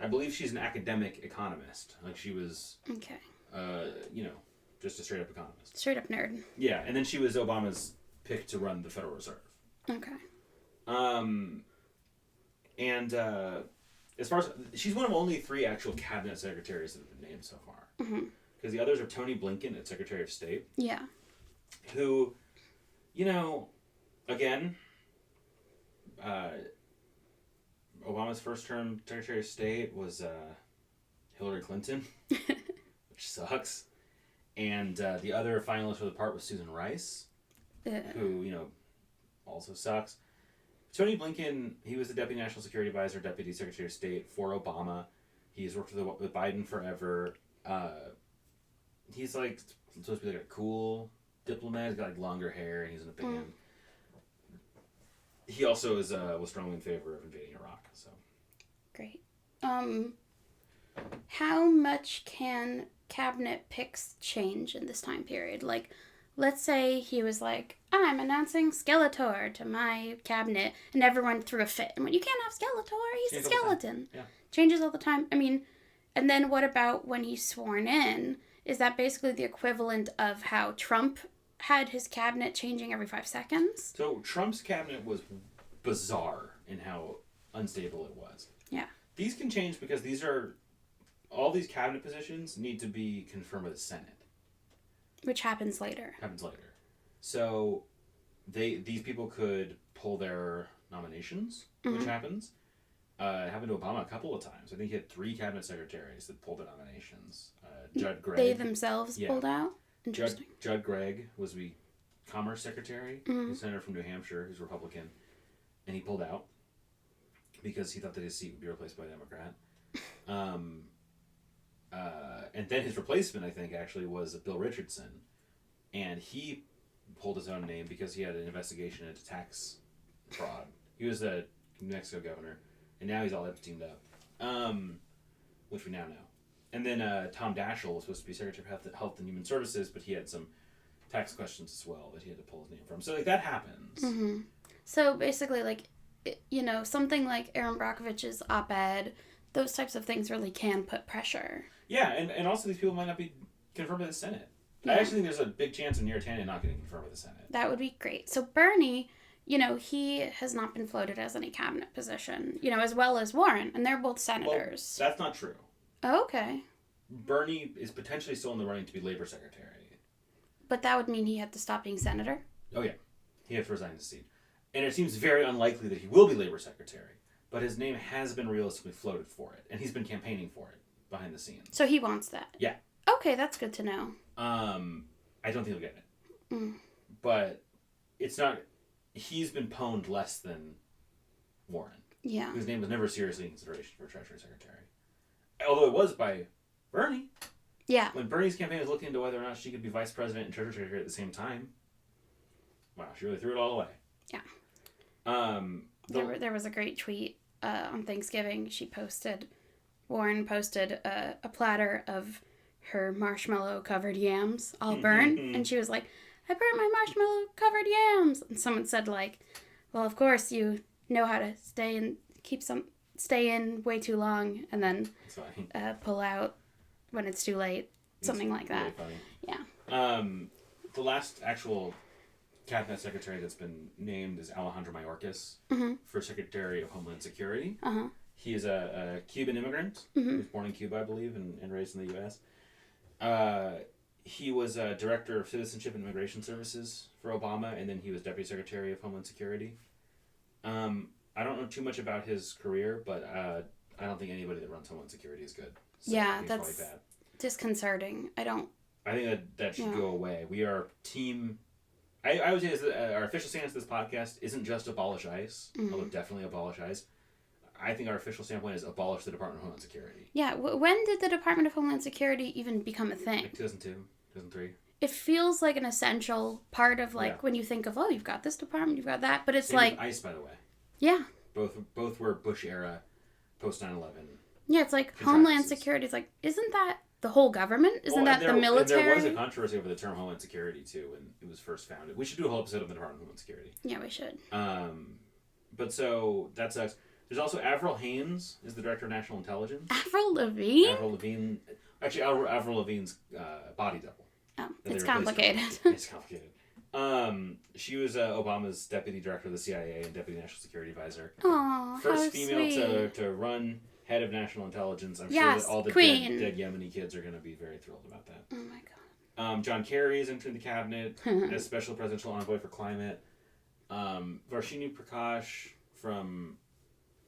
I believe she's an academic economist. Like she was, just a straight-up economist. Straight-up nerd. Yeah, and then she was Obama's pick to run the Federal Reserve. Okay. As far as she's one of only 3 actual cabinet secretaries that have been named so far, because the others are Tony Blinken at Secretary of State. Yeah. Who, again, Obama's first term Secretary of State was Hillary Clinton, which sucks, and the other finalist for the part was Susan Rice, who also sucks. Tony Blinken, he was the Deputy National Security Advisor, Deputy Secretary of State for Obama. He's worked with Biden forever. He's like supposed to be like a cool diplomat. He's got like longer hair, and he's in a band. He also was strongly in favor of invading Iraq. So Great. How much can cabinet picks change in this time period? Like, let's say he was like, I'm announcing Skeletor to my cabinet, and everyone threw a fit and went, you can't have Skeletor, he's a skeleton. Yeah. Changes all the time. I mean, and then what about when he's sworn in? Is that basically the equivalent of how Trump had his cabinet changing every 5 seconds? So Trump's cabinet was bizarre in how unstable it was. Yeah. These can change because all these cabinet positions need to be confirmed by the Senate. Which happens later. So these people could pull their nominations, which happens. It happened to Obama a couple of times. I think he had 3 cabinet secretaries that pulled their nominations. Judd Gregg. They themselves pulled out? Interesting. Judd Gregg was the Commerce Secretary, a senator from New Hampshire who's Republican, and he pulled out because he thought that his seat would be replaced by a Democrat. And then his replacement, I think, actually was Bill Richardson, and he pulled his own name because he had an investigation into tax fraud. He was the New Mexico governor, and now he's all Epsteined up, which we now know. And then Tom Daschle was supposed to be Secretary of Health and Human Services, but he had some tax questions as well that he had to pull his name from. So like that happens. Mm-hmm. So basically, like, you know, something like Aaron Brockovich's op-ed, those types of things really can put pressure. Yeah, and also these people might not be confirmed by the Senate. Yeah. I actually think there's a big chance of Nearitania not getting confirmed by the Senate. That would be great. So Bernie, you know, he has not been floated as any cabinet position, you know, as well as Warren, and they're both senators. Well, that's not true. Oh, okay. Bernie is potentially still in the running to be Labor Secretary. But that would mean he had to stop being senator? Oh, yeah. He had to resign his seat. And it seems very unlikely that he will be Labor Secretary. But his name has been realistically floated for it. And he's been campaigning for it behind the scenes. So he wants that? Yeah. Okay, that's good to know. I don't think he'll get it. Mm. But it's not... He's been pwned less than Warren. Yeah. His name was never seriously in consideration for Treasury Secretary. Although it was by Bernie. Yeah. When Bernie's campaign was looking into whether or not she could be vice president and treasury secretary at the same time, wow, she really threw it all away. Yeah. There was a great tweet on Thanksgiving. Warren posted a platter of her marshmallow-covered yams, all burned, and she was like, I burnt my marshmallow-covered yams! And someone said, like, well, of course you know how to stay in way too long, and then pull out when it's too late. Something like that. Really funny. Yeah. The last actual cabinet secretary that's been named is Alejandro Mayorkas for Secretary of Homeland Security. Uh-huh. He is a Cuban immigrant. He was born in Cuba, I believe, and raised in the U.S. He was Director of Citizenship and Immigration Services for Obama, and then he was Deputy Secretary of Homeland Security. I don't know too much about his career, but I don't think anybody that runs Homeland Security is good. So yeah, that's bad. Disconcerting. I think that should go away. We are team... I would say that our official stance of this podcast isn't just abolish ICE, although definitely abolish ICE. I think our official standpoint is abolish the Department of Homeland Security. Yeah, when did the Department of Homeland Security even become a thing? Like 2002, 2003. It feels like an essential part of, like, when you think of, oh, you've got this department, you've got that, but it's Same like... with ICE, by the way. Yeah. Both were Bush-era, post-9/11. Yeah, it's like Homeland Security. It's like, isn't that the whole government? Isn't that the military? And there was a controversy over the term Homeland Security, too, when it was first founded. We should do a whole episode on the Department of Homeland Security. Yeah, we should. But so, that sucks. There's also Avril Haines is the Director of National Intelligence. Avril Lavigne? Avril Lavigne. Actually, Avril Lavigne's body double. Oh, it's complicated. It's complicated. She was Obama's Deputy Director of the CIA and Deputy National Security Advisor. Aww, First female to run head of national intelligence. I'm sure that all the dead Yemeni kids are going to be very thrilled about that. Oh my god. John Kerry is entering the cabinet as Special Presidential Envoy for Climate. Varshini Prakash from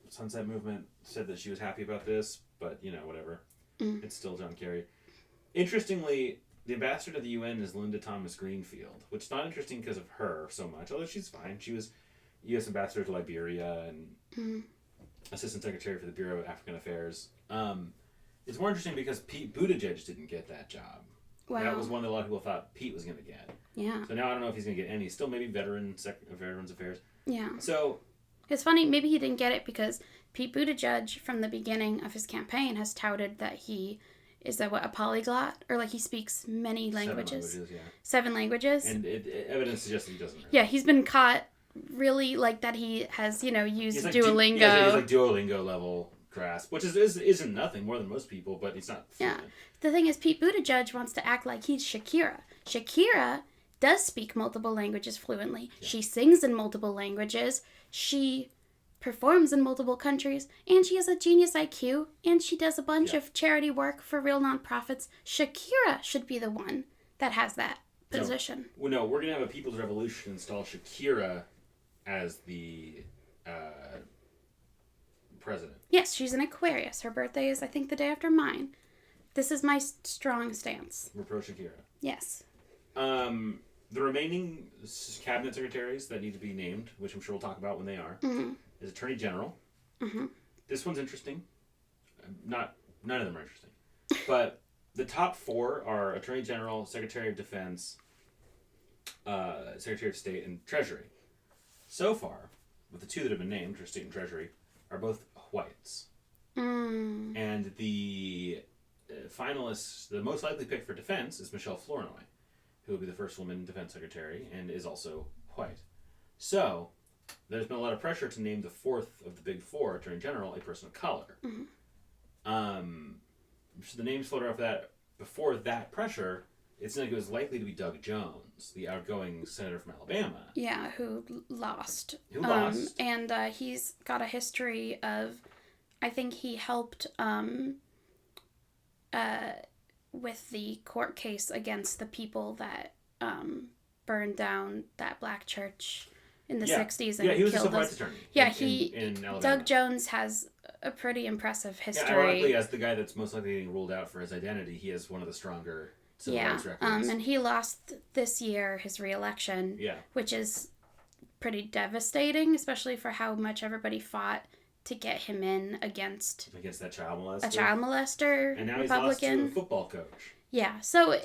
Sunset Movement said that she was happy about this, but, you know, whatever. It's still John Kerry. Interestingly, the ambassador to the UN is Linda Thomas Greenfield, which is not interesting because of her so much, although she's fine. She was U.S. ambassador to Liberia and assistant secretary for the Bureau of African Affairs. It's more interesting because Pete Buttigieg didn't get that job. Wow. That was one that a lot of people thought Pete was going to get. Yeah. So now I don't know if he's going to get any. Still maybe Veterans Affairs. Yeah. So it's funny, maybe he didn't get it because Pete Buttigieg, from the beginning of his campaign, has touted that he is a polyglot, or like he speaks many languages. 7 languages. And evidence suggests that he doesn't. Really. Yeah, he's been caught really like that. He has, used like Duolingo. He's like Duolingo level grasp, which isn't nothing more than most people, but he's not fluent. Yeah. The thing is, Pete Buttigieg wants to act like he's Shakira. Shakira does speak multiple languages fluently. Yeah. She sings in multiple languages. She performs in multiple countries, and she has a genius IQ, and she does a bunch of charity work for real nonprofits. Shakira should be the one that has that position. No, we're going to have a People's Revolution install Shakira as the president. Yes, she's an Aquarius. Her birthday is, I think, the day after mine. This is my strong stance. We're pro Shakira. Yes. The remaining cabinet secretaries that need to be named, which I'm sure we'll talk about when they are, is Attorney General. Mm-hmm. This one's interesting. None of them are interesting. But the top 4 are Attorney General, Secretary of Defense, Secretary of State, and Treasury. So far, with the 2 that have been named, for State and Treasury, are both whites. And the finalists, the most likely pick for defense is Michelle Flournoy, who will be the first woman defense secretary and is also white. So, there's been a lot of pressure to name the 4th of the big 4, Attorney General, a person of color. So the names floated off that. Before that pressure, it's like it was likely to be Doug Jones, the outgoing senator from Alabama. Yeah, who lost. And he's got a history of, I think he helped with the court case against the people that burned down that black church in the 60s and he was killed a civil rights attorney. In Alabama. Doug Jones has a pretty impressive history. Yeah, ironically, as the guy that's most likely getting ruled out for his identity, he has one of the stronger civil rights records. And he lost this year his re-election, which is pretty devastating, especially for how much everybody fought to get him in against that child molester. A child molester and now Republican. He's lost to a football coach. Yeah, so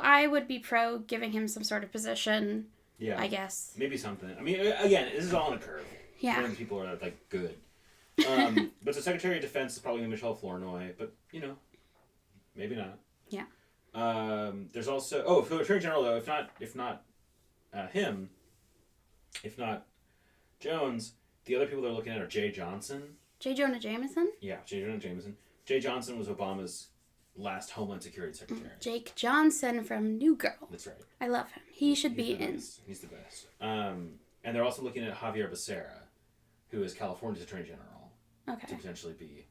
I would be pro giving him some sort of position. Yeah, I guess maybe something. I mean, again, this is all on a curve. Yeah, when people are like good. But the Secretary of Defense is probably Michelle Flournoy, but maybe not. Yeah. There's also for Attorney General though, if not him, if not Jones, the other people they're looking at are Jay Johnson. J. Jonah Jameson? Yeah, J. Jonah Jameson. Jay Johnson was Obama's last Homeland Security Secretary. Jake Johnson from New Girl. That's right. I love him. He's be in. He's the best. And they're also looking at Javier Becerra, who is California's Attorney General. Okay. To potentially be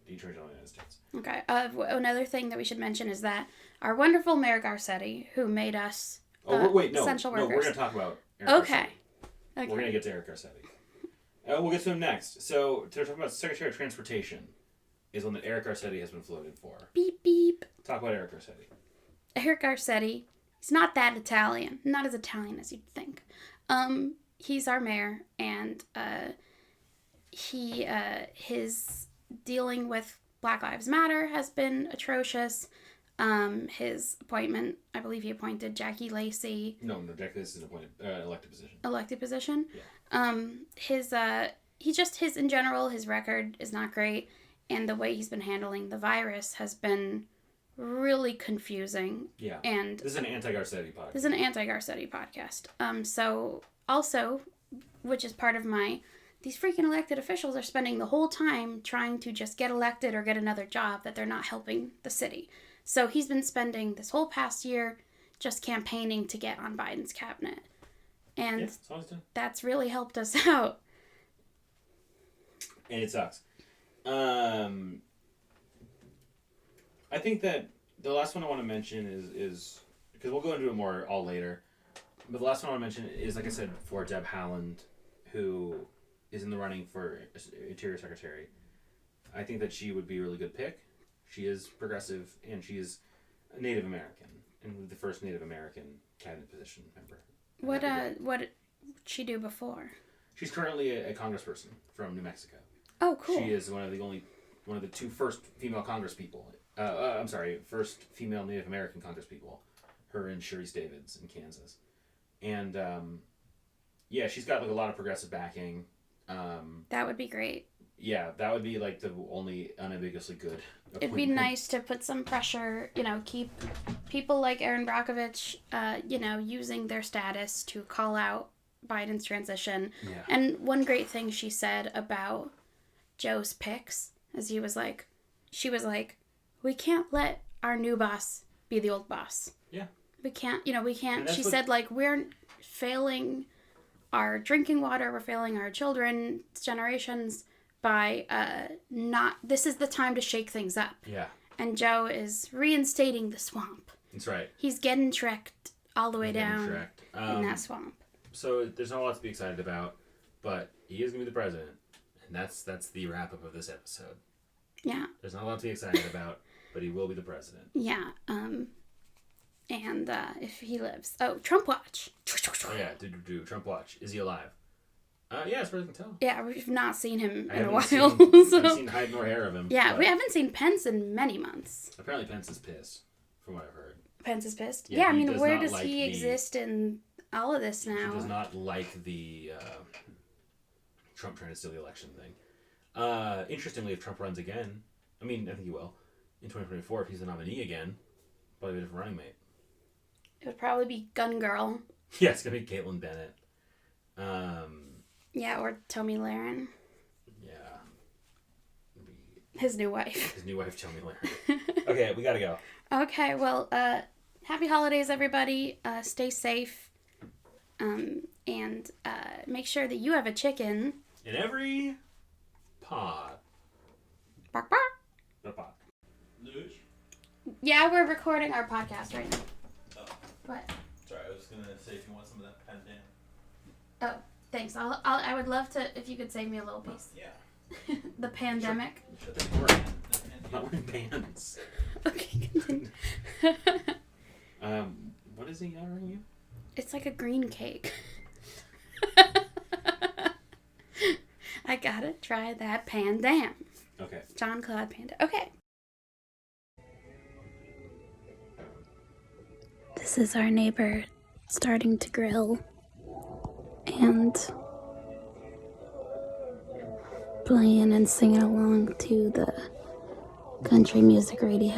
the Attorney General of the United States. Okay. Another thing that we should mention is that our wonderful Mayor Garcetti, who made us essential workers. No, we're going to talk about Eric Garcetti. Okay. We're going to get to Eric Garcetti. We'll get to him next. So, to talk about Secretary of Transportation is one that Eric Garcetti has been floated for. Beep, beep. Talk about Eric Garcetti. Eric Garcetti, he's not that Italian. Not as Italian as you'd think. He's our mayor, and his dealing with Black Lives Matter has been atrocious. His appointment, I believe he appointed Jackie Lacey. No, Jackie Lacey is an appointed elected position. Elected position? Yeah. His in general, his record is not great, and the way he's been handling the virus has been really confusing. Yeah. And this is an anti-Garcetti podcast. So also, which is part of these freaking elected officials are spending the whole time trying to just get elected or get another job that they're not helping the city. So he's been spending this whole past year just campaigning to get on Biden's cabinet. And that's really helped us out. And it sucks. I think that the last one I want to mention is because we'll go into it more all later, but the last one I want to mention is, like I said before, Deb Haaland, who is in the running for Interior Secretary. I think that she would be a really good pick. She is progressive, and she is a Native American, and the first Native American cabinet position member. What did she do before? She's currently a congressperson from New Mexico. Oh, cool. She is one of the 2 first female congresspeople I'm sorry, first female Native American congresspeople. Her and Sharice Davids in Kansas. And, yeah, she's got like a lot of progressive backing. That would be great. Yeah, that would be like the only unambiguously good appointment. It'd be nice to put some pressure, keep people like Erin Brockovich, using their status to call out Biden's transition. Yeah. And one great thing she said about Joe's picks is she was like, we can't let our new boss be the old boss. Yeah. We can't, she said, like, we're failing our drinking water, we're failing our children's generations by this is the time to shake things up. Yeah. And Joe is reinstating the swamp. That's right. He's getting trekked all the way down in that swamp. So there's not a lot to be excited about, but he is going to be the president. And that's the wrap-up of this episode. Yeah. There's not a lot to be excited about, but he will be the president. Yeah. And if he lives... Oh, Trump watch. Oh, yeah. Trump watch. Is he alive? Yeah, as far as I can tell. Yeah, we've not seen him in a while. I haven't seen hide nor hair of him. Yeah, we haven't seen Pence in many months. Apparently Pence is pissed, from what I've heard. Pence is pissed? Yeah, I mean, where does like he exist in all of this now? He does not like the Trump trying to steal the election thing. Interestingly, if Trump runs again, I think he will, in 2024, if he's the nominee again, probably a different running mate. It would probably be Gun Girl. Yeah, it's going to be Caitlyn Bennett. Yeah, or Tomi Lahren. Yeah. His new wife. His new wife, Tomi Lahren. Okay, we gotta go. Okay, well, happy holidays, everybody. Stay safe. And make sure that you have a chicken. In every pod. Bark, bark. The pod. Lucia? Yeah, we're recording our podcast right now. Oh. What? Sorry, I was just gonna say if you want some of that pandan. Oh, thanks. I would love to if you could save me a little piece. Yeah. The pandemic. Shut the door. I'm not wearing pants. Okay, continue. What is he ordering you? It's like a green cake. I gotta try that pandan. Okay. John Claude Panda. Okay. This is our neighbor starting to grill and playing and singing along to the country music radio.